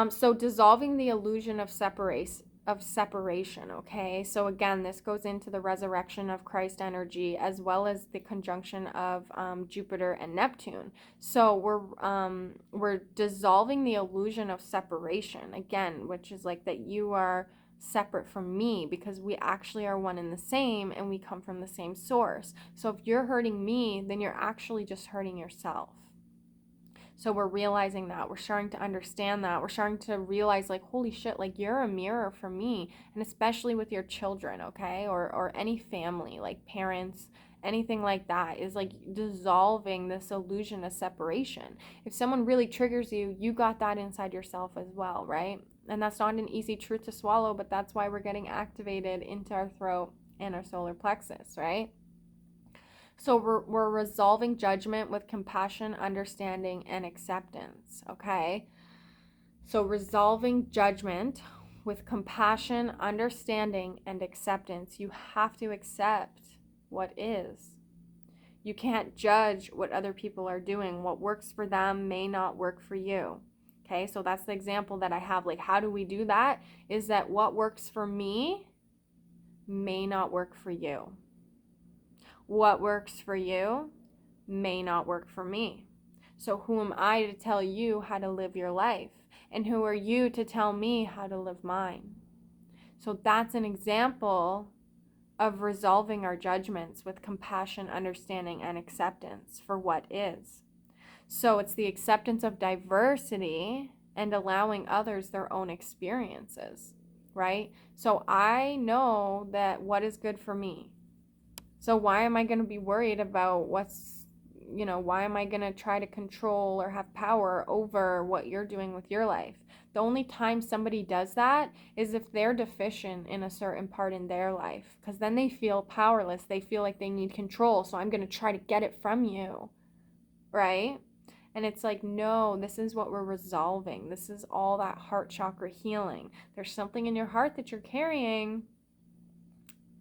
S1: So dissolving the illusion of separation, okay? So again, this goes into the resurrection of Christ energy, as well as the conjunction of Jupiter and Neptune. So we're dissolving the illusion of separation, again, which is like that you are separate from me, because we actually are one and the same, and we come from the same source. So if you're hurting me, then you're actually just hurting yourself. So we're realizing that, we're starting to understand that, we're starting to realize, like, holy shit, like, you're a mirror for me. And especially with your children, okay, or any family, like parents, anything like that, is like dissolving this illusion of separation. If someone really triggers you, you got that inside yourself as well, right? And that's not an easy truth to swallow, but that's why we're getting activated into our throat and our solar plexus, right? So we're resolving judgment with compassion, understanding, and acceptance, okay? So resolving judgment with compassion, understanding, and acceptance. You have to accept what is. You can't judge what other people are doing. What works for them may not work for you. Okay, so that's the example that I have. Like, how do we do that? Is that what works for me may not work for you. What works for you may not work for me. So who am I to tell you how to live your life? And who are you to tell me how to live mine? So that's an example of resolving our judgments with compassion, understanding, and acceptance for what is. So it's the acceptance of diversity and allowing others their own experiences, right? So I know that what is good for me. So why am I going to be worried about why am I going to try to control or have power over what you're doing with your life? The only time somebody does that is if they're deficient in a certain part in their life, because then they feel powerless. They feel like they need control. So I'm going to try to get it from you, right? And it's like, no, this is what we're resolving. This is all that heart chakra healing. There's something in your heart that you're carrying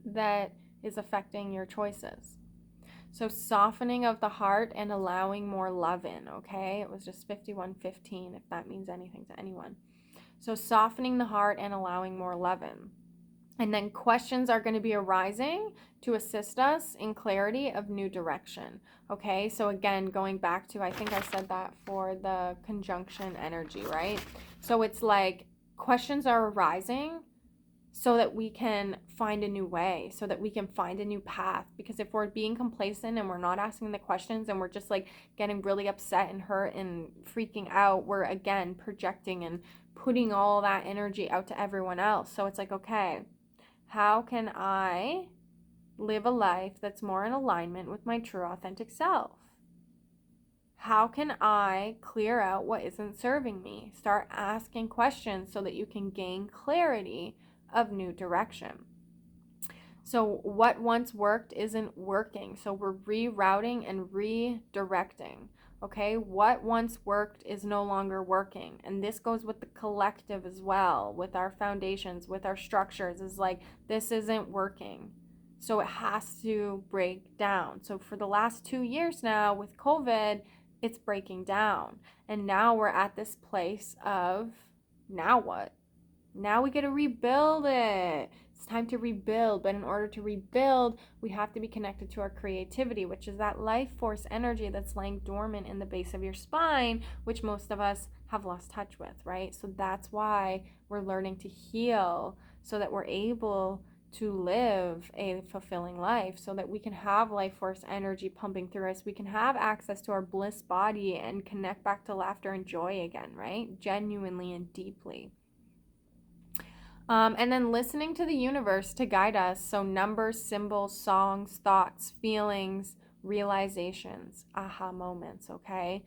S1: that is affecting your choices. So softening of the heart and allowing more love in, okay? It was just 5115, if that means anything to anyone. So softening the heart and allowing more love in. And then questions are going to be arising to assist us in clarity of new direction, okay? So again, going back to, I think I said that for the conjunction energy, right? So it's like questions are arising so that we can find a new way, so that we can find a new path. Because if we're being complacent and we're not asking the questions and we're just like getting really upset and hurt and freaking out, we're again projecting and putting all that energy out to everyone else. So it's like, okay, how can I live a life that's more in alignment with my true authentic self? How can I clear out what isn't serving me? Start asking questions so that you can gain clarity of new direction. So what once worked isn't working. So we're rerouting and redirecting. Okay, what once worked is no longer working. And this goes with the collective as well, with our foundations, with our structures. Is like, this isn't working. So it has to break down. So for the last 2 years now with COVID, it's breaking down. And now we're at this place of, now what? Now we get to rebuild it. It's time to rebuild. But in order to rebuild, we have to be connected to our creativity, which is that life force energy that's laying dormant in the base of your spine, which most of us have lost touch with, right? So that's why we're learning to heal, so that we're able to live a fulfilling life, so that we can have life force energy pumping through us. We can have access to our bliss body and connect back to laughter and joy again, right? Genuinely and deeply. And then listening to the universe to guide us. So numbers, symbols, songs, thoughts, feelings, realizations, aha moments, okay?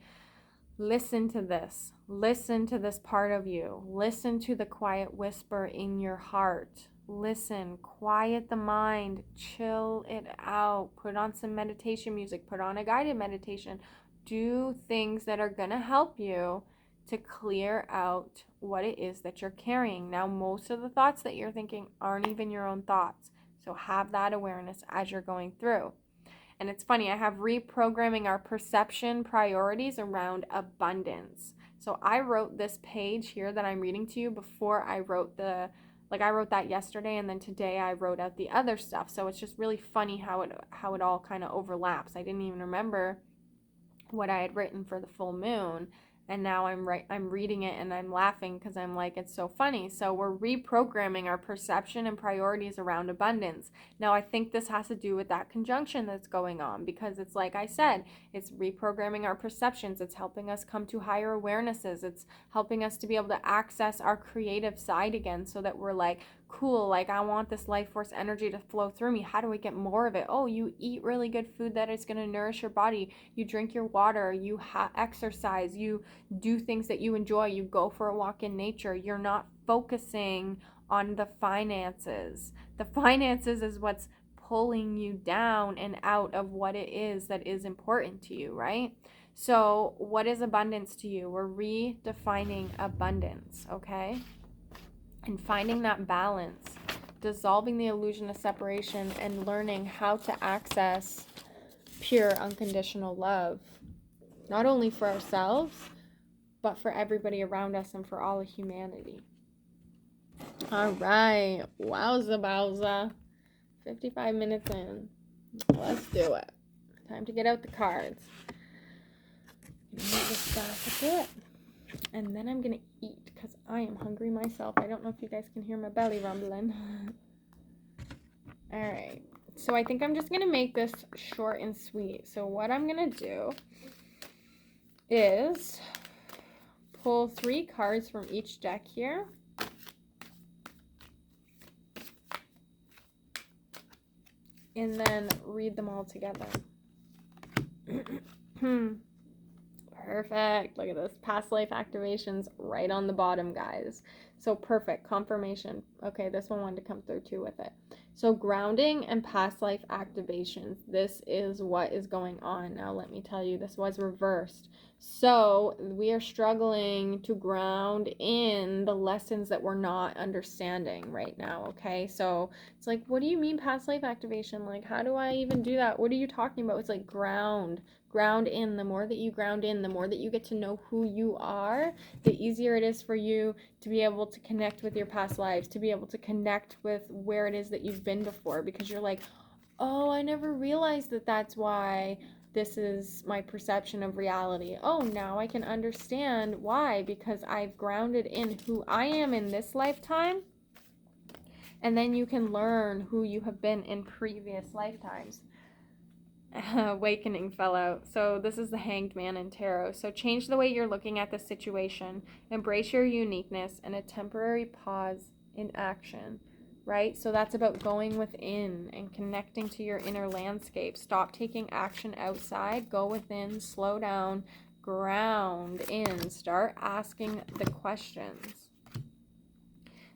S1: Listen to this. Listen to this part of you. Listen to the quiet whisper in your heart. Listen, quiet the mind, chill it out, put on some meditation music, put on a guided meditation. Do things that are going to help you to clear out what it is that you're carrying. Now, most of the thoughts that you're thinking aren't even your own thoughts. So have that awareness as you're going through. And it's funny, I have reprogramming our perception priorities around abundance. So I wrote this page here that I'm reading to you before I wrote I wrote that yesterday, and then today I wrote out the other stuff. So it's just really funny how it all kind of overlaps. I didn't even remember what I had written for the full moon. And now I'm reading it and I'm laughing because I'm like, it's so funny. So we're reprogramming our perception and priorities around abundance. Now, I think this has to do with that conjunction that's going on, because it's like I said, it's reprogramming our perceptions. It's helping us come to higher awarenesses. It's helping us to be able to access our creative side again, so that we're like, cool, like I want this life force energy to flow through me. How do I get more of it? Oh, you eat really good food that is going to nourish your body. You drink your water. You exercise. You do things that you enjoy. You go for a walk in nature. You're not focusing on the finances. The finances is what's pulling you down and out of what it is that is important to you, right? So what is abundance to you? We're redefining abundance, okay? And finding that balance, dissolving the illusion of separation, and learning how to access pure unconditional love, not only for ourselves, but for everybody around us and for all of humanity. All right. Wowza bowza. 55 minutes in. Let's do it. Time to get out the cards. Move this stuff a bit. And then I'm going to eat because I am hungry myself. I don't know if you guys can hear my belly rumbling. All right. So I think I'm just going to make this short and sweet. So what I'm going to do is pull 3 cards from each deck here. And then read them all together. Perfect. Look at this. Past life activations right on the bottom, guys. So perfect. Confirmation. Okay, this one wanted to come through too with it. So grounding and past life activations. This is what is going on. Now let me tell you, this was reversed. So we are struggling to ground in the lessons that we're not understanding right now, okay? So it's like, what do you mean past life activation? Like, how do I even do that? What are you talking about? It's like ground in. The more that you ground in, the more that you get to know who you are, the easier it is for you to be able to connect with your past lives, to be able to connect with where it is that you've been before, because you're like, oh, I never realized that that's why this is my perception of reality. Oh, now I can understand why, because I've grounded in who I am in this lifetime. And then you can learn who you have been in previous lifetimes. Awakening fell out. So this is the Hanged Man in tarot. So change the way you're looking at the situation. Embrace your uniqueness and a temporary pause in action. Right? So that's about going within and connecting to your inner landscape. Stop taking action outside. Go within. Slow down. Ground in. Start asking the questions.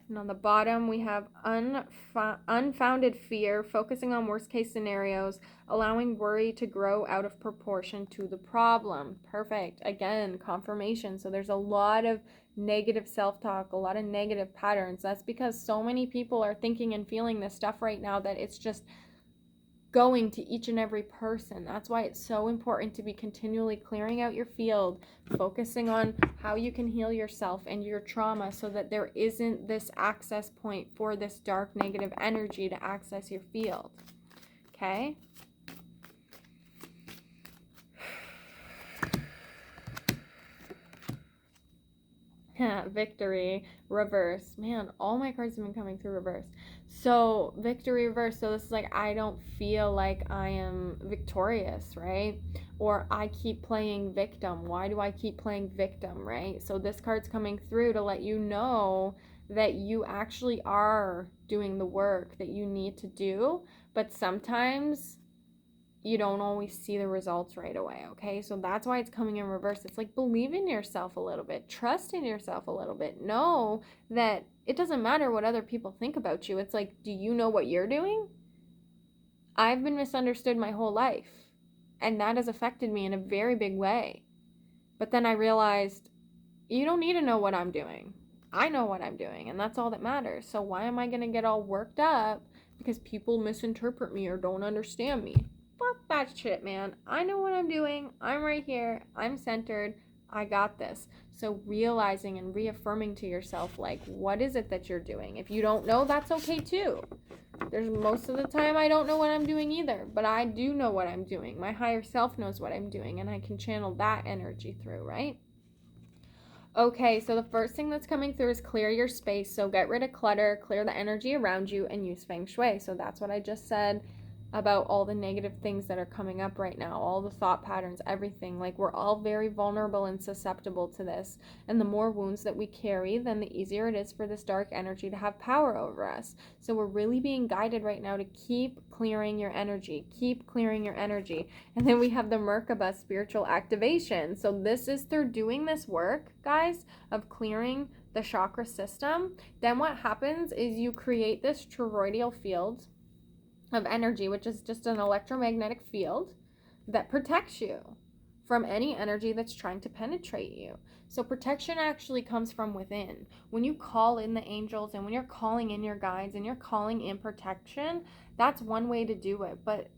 S1: And on the bottom, we have unfounded fear, focusing on worst case scenarios, allowing worry to grow out of proportion to the problem. Perfect. Again, confirmation. So there's a lot of negative self-talk, a lot of negative patterns. That's because so many people are thinking and feeling this stuff right now that it's just going to each and every person. That's why it's so important to be continually clearing out your field, focusing on how you can heal yourself and your trauma, so that there isn't this access point for this dark negative energy to access your field. Okay? Victory, reverse. Man, all my cards have been coming through reverse. So victory, reverse. So this is like, I don't feel like I am victorious, right? Or I keep playing victim. Why do I keep playing victim, right? So this card's coming through to let you know that you actually are doing the work that you need to do, but sometimes you don't always see the results right away, okay? So that's why it's coming in reverse. It's like, believe in yourself a little bit, trust in yourself a little bit, know that it doesn't matter what other people think about you. It's like, do you know what you're doing? I've been misunderstood my whole life, and that has affected me in a very big way. But then I realized, you don't need to know what I'm doing. I know what I'm doing, and that's all that matters. So why am I going to get all worked up because people misinterpret me or don't understand me? Fuck that shit, man. I know what I'm doing. I'm right here. I'm centered. I got this. So realizing and reaffirming to yourself, like, what is it that you're doing? If you don't know, that's okay too. There's most of the time I don't know what I'm doing either, but I do know what I'm doing. My higher self knows what I'm doing, and I can channel that energy through, right? Okay, so the first thing that's coming through is clear your space. So get rid of clutter, clear the energy around you, and use feng shui. So that's what I just said about all the negative things that are coming up right now, all the thought patterns, everything. Like, we're all very vulnerable and susceptible to this. And the more wounds that we carry, then the easier it is for this dark energy to have power over us. So we're really being guided right now to keep clearing your energy, keep clearing your energy. And then we have the Merkaba spiritual activation. So this is through doing this work, guys, of clearing the chakra system. Then what happens is you create this toroidal field of energy, which is just an electromagnetic field that protects you from any energy that's trying to penetrate you. So protection actually comes from within. When you call in the angels and when you're calling in your guides and you're calling in protection, that's one way to do it. But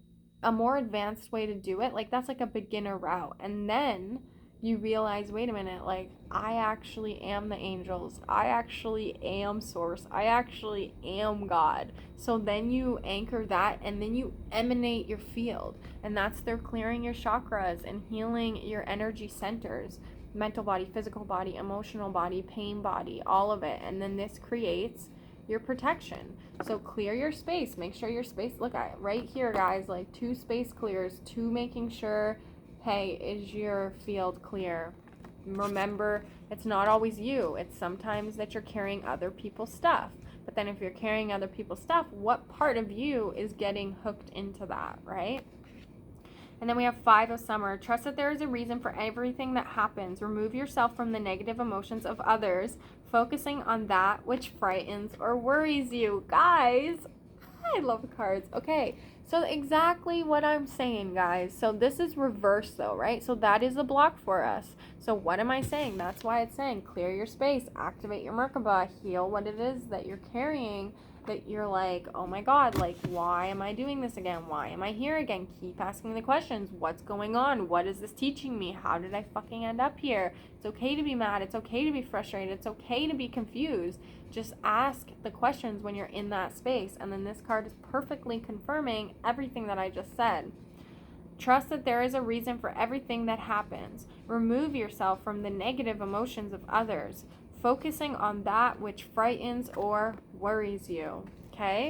S1: a more advanced way to do it, like, that's like a beginner route. And then you realize, wait a minute, like, I actually am the angels. I actually am source. I actually am God. So then you anchor that and then you emanate your field. And that's through clearing your chakras and healing your energy centers, mental body, physical body, emotional body, pain body, all of it. And then this creates your protection. So clear your space. Make sure your space, look at right here, guys, like 2 space clears, 2 making sure, hey, is your field clear? Remember, it's not always you. It's sometimes that you're carrying other people's stuff. But then if you're carrying other people's stuff, what part of you is getting hooked into that, right? And then we have 5 of summer. Trust that there is a reason for everything that happens. Remove yourself from the negative emotions of others, focusing on that which frightens or worries you. Guys, I love cards. Okay, so exactly what I'm saying, guys. So this is reverse though, right? So that is a block for us. So what am I saying? That's why it's saying clear your space, activate your Merkaba, heal what it is that you're carrying, that you're like, oh my God, like, why am I doing this again? Why am I here again? Keep asking the questions. What's going on? What is this teaching me? How did I fucking end up here? It's okay to be mad. It's okay to be frustrated. It's okay to be confused. Just ask the questions when you're in that space. And then this card is perfectly confirming everything that I just said. Trust that there is a reason for everything that happens. Remove yourself from the negative emotions of others, focusing on that which frightens or worries you. Okay?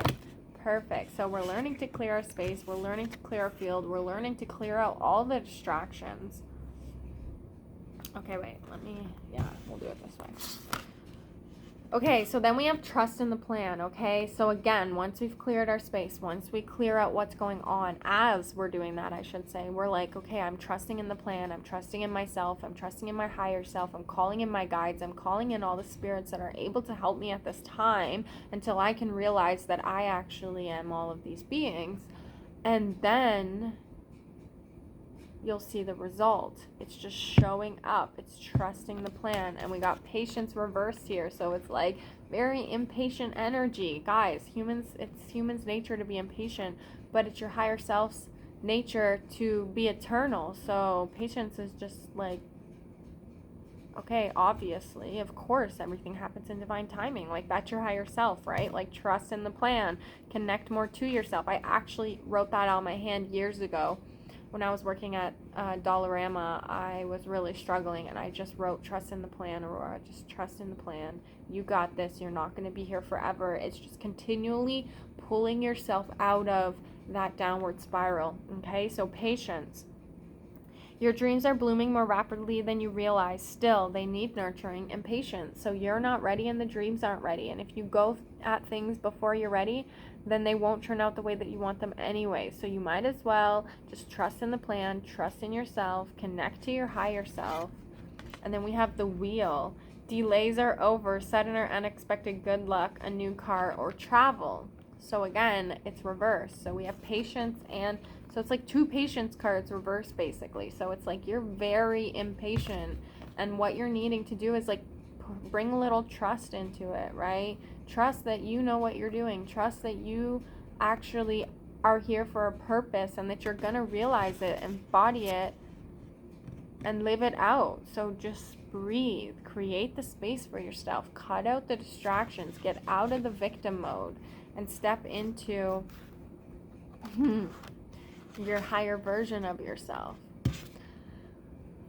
S1: Perfect. So we're learning to clear our space. We're learning to clear our field. We're learning to clear out all the distractions. Okay, wait. We'll do it this way. Okay, so then we have trust in the plan, okay? So again, once we've cleared our space, once we clear out what's going on, as we're doing that, I should say, we're like, okay, I'm trusting in the plan, I'm trusting in myself, I'm trusting in my higher self, I'm calling in my guides, I'm calling in all the spirits that are able to help me at this time until I can realize that I actually am all of these beings. And then you'll see the result. It's just showing up. It's trusting the plan. And we got patience reversed here. So it's like very impatient energy. Guys, it's humans' nature to be impatient, but it's your higher self's nature to be eternal. So patience is just like, okay, obviously, of course, everything happens in divine timing. Like, that's your higher self, right? Like, trust in the plan. Connect more to yourself. I actually wrote that on my hand years ago. When I was working at Dollarama, I was really struggling, and I just wrote, trust in the plan, Aurora. Just trust in the plan. You got this. You're not going to be here forever. It's just continually pulling yourself out of that downward spiral, okay? So patience. Your dreams are blooming more rapidly than you realize. Still, they need nurturing and patience. So you're not ready and the dreams aren't ready. And if you go at things before you're ready, then they won't turn out the way that you want them anyway. So you might as well just trust in the plan, trust in yourself, connect to your higher self. And then we have the wheel. Delays are over, sudden or unexpected good luck, a new car, or travel. So again, it's reversed. So we have patience, and so it's like 2 patience cards reversed basically. So it's like you're very impatient, and what you're needing to do is like bring a little trust into it, right? Trust that you know what you're doing. Trust that you actually are here for a purpose and that you're going to realize it, embody it, and live it out. So just breathe. Create the space for yourself. Cut out the distractions. Get out of the victim mode and step into your higher version of yourself.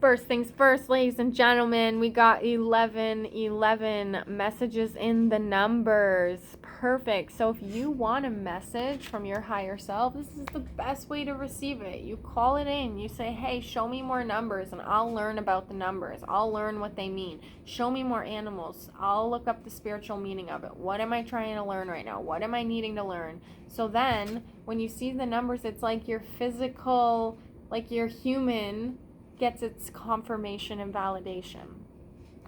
S1: First things first, ladies and gentlemen, we got 11 messages in the numbers. Perfect. So if you want a message from your higher self, this is the best way to receive it. You call it in. You say, hey, show me more numbers, and I'll learn about the numbers. I'll learn what they mean. Show me more animals. I'll look up the spiritual meaning of it. What am I trying to learn right now? What am I needing to learn? So then when you see the numbers, it's like your physical, like your human gets its confirmation and validation.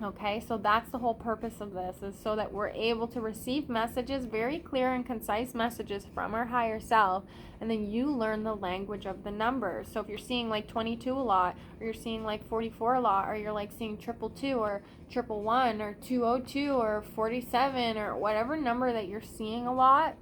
S1: Okay, so that's the whole purpose of this, is so that we're able to receive messages, very clear and concise messages from our higher self, and then you learn the language of the numbers. So if you're seeing like 22 a lot, or you're seeing like 44 a lot, or you're like seeing 222 or 111 or 202 or 47 or whatever number that you're seeing a lot,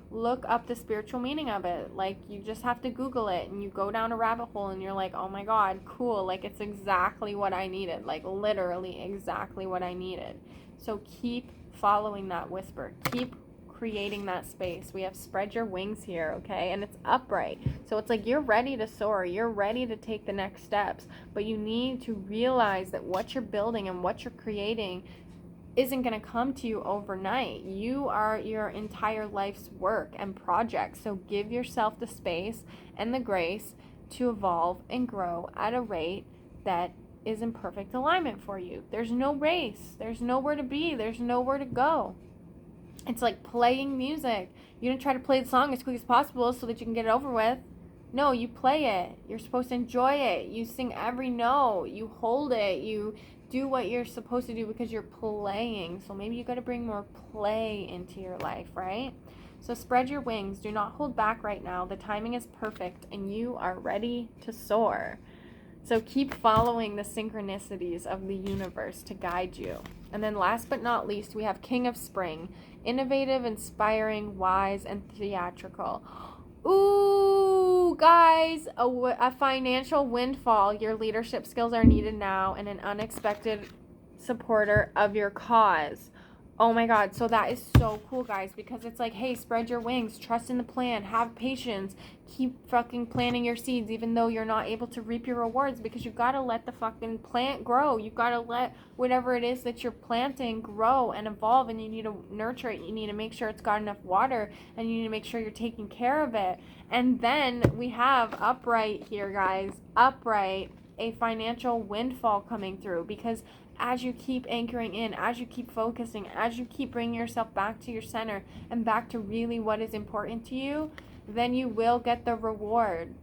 S1: look up the spiritual meaning of it. Like, you just have to Google it, and you go down a rabbit hole, and you're like, oh my god, cool, like it's exactly what I needed, like literally exactly what I needed. So keep following that whisper, keep creating that space. We have spread your wings here, okay? And it's upright, so it's like you're ready to soar, you're ready to take the next steps, but you need to realize that what you're building and what you're creating isn't going to come to you overnight. You are your entire life's work and project. So give yourself the space and the grace to evolve and grow at a rate that is in perfect alignment for you. There's no race. There's nowhere to be. There's nowhere to go. It's like playing music. You don't try to play the song as quick as possible so that you can get it over with. No, you play it. You're supposed to enjoy it. You sing every note. You hold it. You do what you're supposed to do because you're playing. So maybe you got to bring more play into your life, right? So spread your wings. Do not hold back right now. The timing is perfect, and you are ready to soar. So keep following the synchronicities of the universe to guide you. And then last but not least, we have King of Spring. Innovative, inspiring, wise, and theatrical. Ooh, guys, a financial windfall. Your leadership skills are needed now, and an unexpected supporter of your cause. Oh my god, so that is so cool, guys, because it's like, hey, spread your wings, trust in the plan, have patience, keep fucking planting your seeds even though you're not able to reap your rewards, because you gotta let the fucking plant grow. You gotta let whatever it is that you're planting grow and evolve, and you need to nurture it. You need to make sure it's got enough water, and you need to make sure you're taking care of it. And then we have upright here, guys, upright, a financial windfall coming through, because as you keep anchoring in, as you keep focusing, as you keep bringing yourself back to your center and back to really what is important to you, then you will get the reward.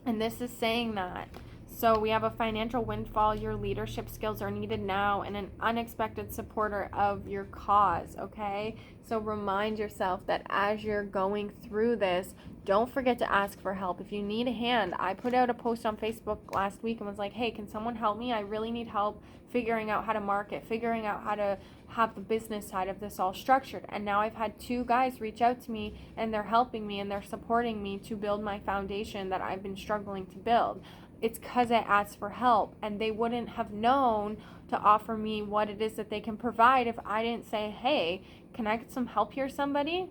S1: And this is saying that. So we have a financial windfall. Your leadership skills are needed now, and an unexpected supporter of your cause, okay? So remind yourself that as you're going through this, don't forget to ask for help. If you need a hand, I put out a post on Facebook last week and was like, hey, can someone help me? I really need help figuring out how to market, figuring out how to have the business side of this all structured. And now I've had 2 guys reach out to me, and they're helping me, and they're supporting me to build my foundation that I've been struggling to build. It's because I asked for help, and they wouldn't have known to offer me what it is that they can provide if I didn't say, hey, can I get some help here, somebody?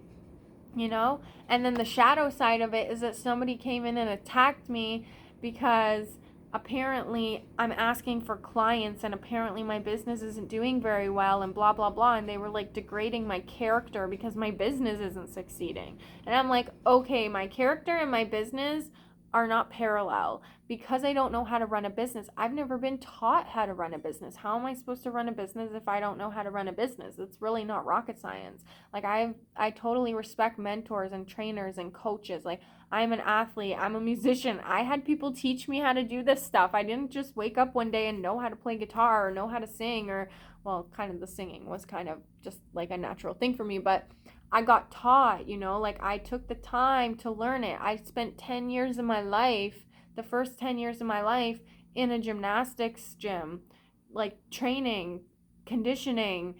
S1: You know? And then the shadow side of it is that somebody came in and attacked me because apparently I'm asking for clients, and apparently my business isn't doing very well, and blah blah blah, and they were like degrading my character because my business isn't succeeding. And I'm like, okay, my character and my business are not parallel, because I don't know how to run a business. I've never been taught how to run a business. How am I supposed to run a business if I don't know how to run a business? It's really not rocket science. Like, I totally respect mentors and trainers and coaches. Like, I'm an athlete, I'm a musician. I had people teach me how to do this stuff. I didn't just wake up one day and know how to play guitar or know how to sing, or, well, kind of the singing was kind of just like a natural thing for me, but I got taught, you know, like I took the time to learn it. I spent 10 years of my life, the first 10 years of my life, in a gymnastics gym, like training, conditioning,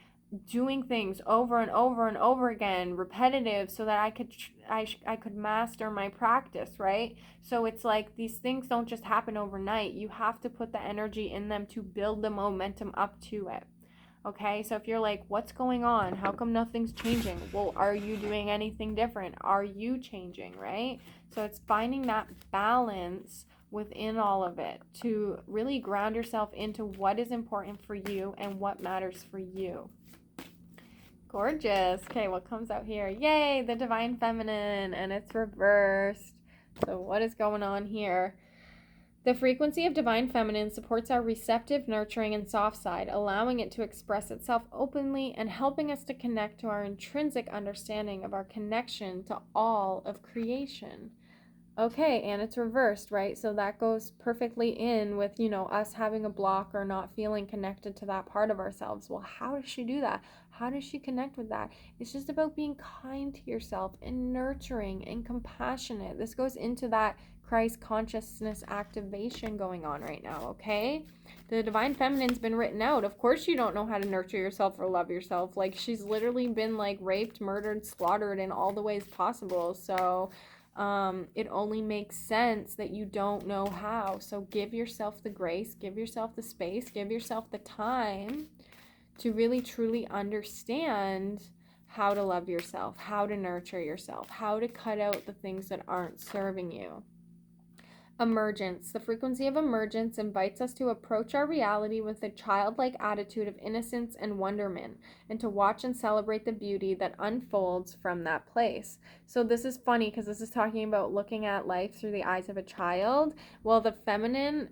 S1: doing things over and over and over again, repetitive, so that I could master my practice, right? So it's like these things don't just happen overnight. You have to put the energy in them to build the momentum up to it. Okay, so if you're like, what's going on? How come nothing's changing? Well, are you doing anything different? Are you changing, right? So it's finding that balance within all of it, to really ground yourself into what is important for you and what matters for you. Gorgeous. Okay, what comes out here? Yay, the Divine Feminine, and it's reversed. So what is going on here? The frequency of Divine Feminine supports our receptive, nurturing, and soft side, allowing it to express itself openly and helping us to connect to our intrinsic understanding of our connection to all of creation. Okay, and it's reversed, right? So that goes perfectly in with, us having a block or not feeling connected to that part of ourselves. Well, how does she do that? How does she connect with that? It's just about being kind to yourself and nurturing and compassionate. This goes into that Christ consciousness activation going on right now, okay? The Divine Feminine's been written out. Of course you don't know how to nurture yourself or love yourself. Like, she's literally been like raped, murdered, slaughtered in all the ways possible. So it only makes sense that you don't know how. So give yourself the grace, give yourself the space, give yourself the time to really truly understand how to love yourself, how to nurture yourself, how to cut out the things that aren't serving you. Emergence. The frequency of emergence invites us to approach our reality with a childlike attitude of innocence and wonderment, and to watch and celebrate the beauty that unfolds from that place. So this is funny because this is talking about looking at life through the eyes of a child. Well, the feminine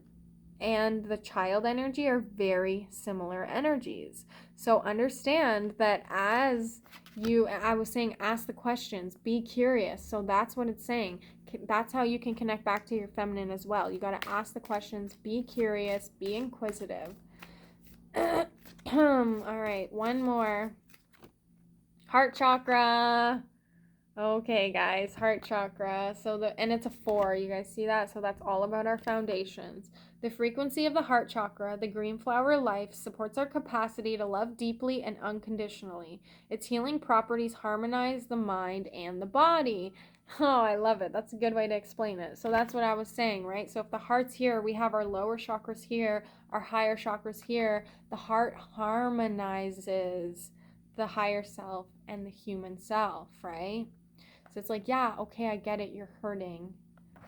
S1: and the child energy are very similar energies. So understand that as I was saying, ask the questions, be curious. So that's what it's saying. That's how you can connect back to your feminine as well. You got to ask the questions, be curious, be inquisitive. All right, one more. Heart chakra. Okay, guys, heart chakra. And it's a 4. You guys see that? So that's all about our foundations. The frequency of the heart chakra, the green flower life, supports our capacity to love deeply and unconditionally. Its healing properties harmonize the mind and the body. Oh, I love it. That's a good way to explain it. So that's what I was saying, right? So if the heart's here, we have our lower chakras here, our higher chakras here. The heart harmonizes the higher self and the human self, right? So it's like, yeah, okay, I get it, you're hurting.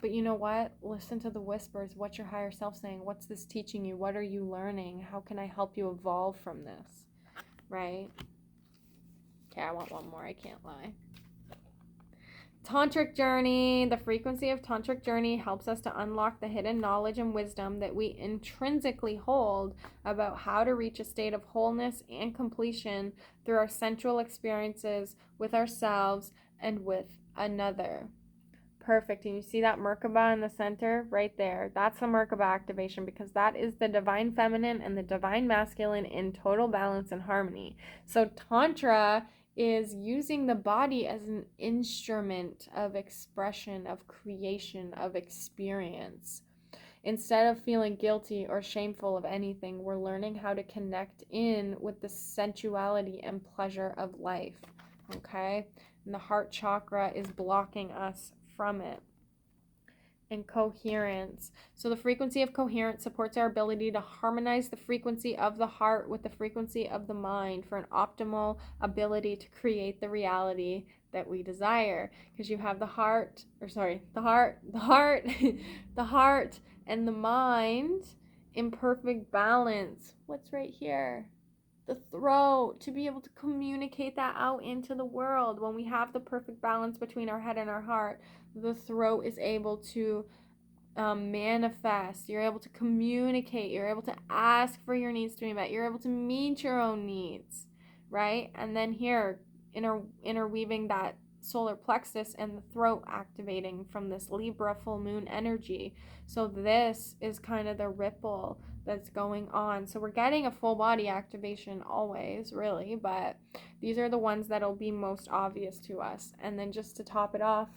S1: But you know what? Listen to the whispers. What's your higher self saying? What's this teaching you? What are you learning? How can I help you evolve from this? Right? Okay, I want one more, I can't lie. Tantric journey. The frequency of tantric journey helps us to unlock the hidden knowledge and wisdom that we intrinsically hold about how to reach a state of wholeness and completion through our sensual experiences with ourselves and with another. Perfect. And you see that Merkaba in the center right there? That's the Merkaba activation, because that is the divine feminine and the divine masculine in total balance and harmony. So Tantra is using the body as an instrument of expression, of creation, of experience. Instead of feeling guilty or shameful of anything, we're learning how to connect in with the sensuality and pleasure of life. Okay? And the heart chakra is blocking us from it. And coherence. So the frequency of coherence supports our ability to harmonize the frequency of the heart with the frequency of the mind for an optimal ability to create the reality that we desire. Because you have the heart and the mind in perfect balance. What's right here? The throat, to be able to communicate that out into the world. When we have the perfect balance between our head and our heart, the throat is able to manifest. You're able to communicate. You're able to ask for your needs to be met. You're able to meet your own needs, right? And then here, interweaving that solar plexus and the throat activating from this Libra full moon energy. So this is kind of the ripple that's going on. So we're getting a full body activation always, really, but these are the ones that'll be most obvious to us. And then just to top it off,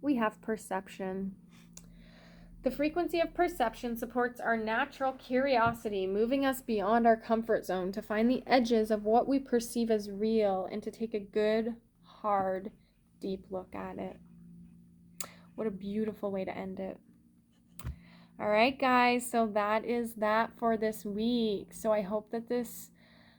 S1: we have perception. The frequency of perception supports our natural curiosity, moving us beyond our comfort zone to find the edges of what we perceive as real and to take a good, hard, deep look at it. What a beautiful way to end it. All right, guys, so that is that for this week. So I hope that this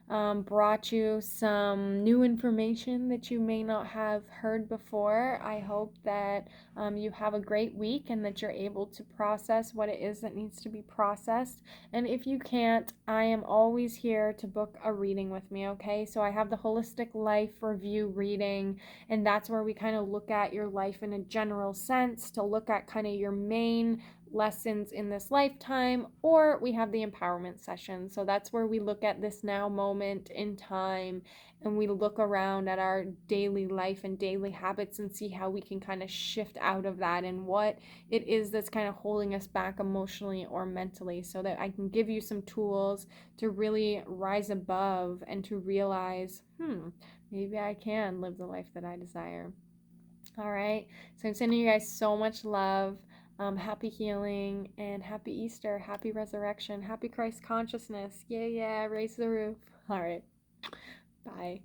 S1: brought you some new information that you may not have heard before. I hope that you have a great week and that you're able to process what it is that needs to be processed. And if you can't, I am always here to book a reading with me, okay? So I have the Holistic Life Review reading, and that's where we kind of look at your life in a general sense to look at kind of your main lessons in this lifetime, or we have the empowerment session. So that's where we look at this now moment in time and we look around at our daily life and daily habits and see how we can kind of shift out of that and what it is that's kind of holding us back emotionally or mentally, so that I can give you some tools to really rise above and to realize, maybe I can live the life that I desire. All right. So I'm sending you guys so much love. Happy healing and happy Easter, happy resurrection, happy Christ consciousness. Yeah, yeah, raise the roof. All right. Bye.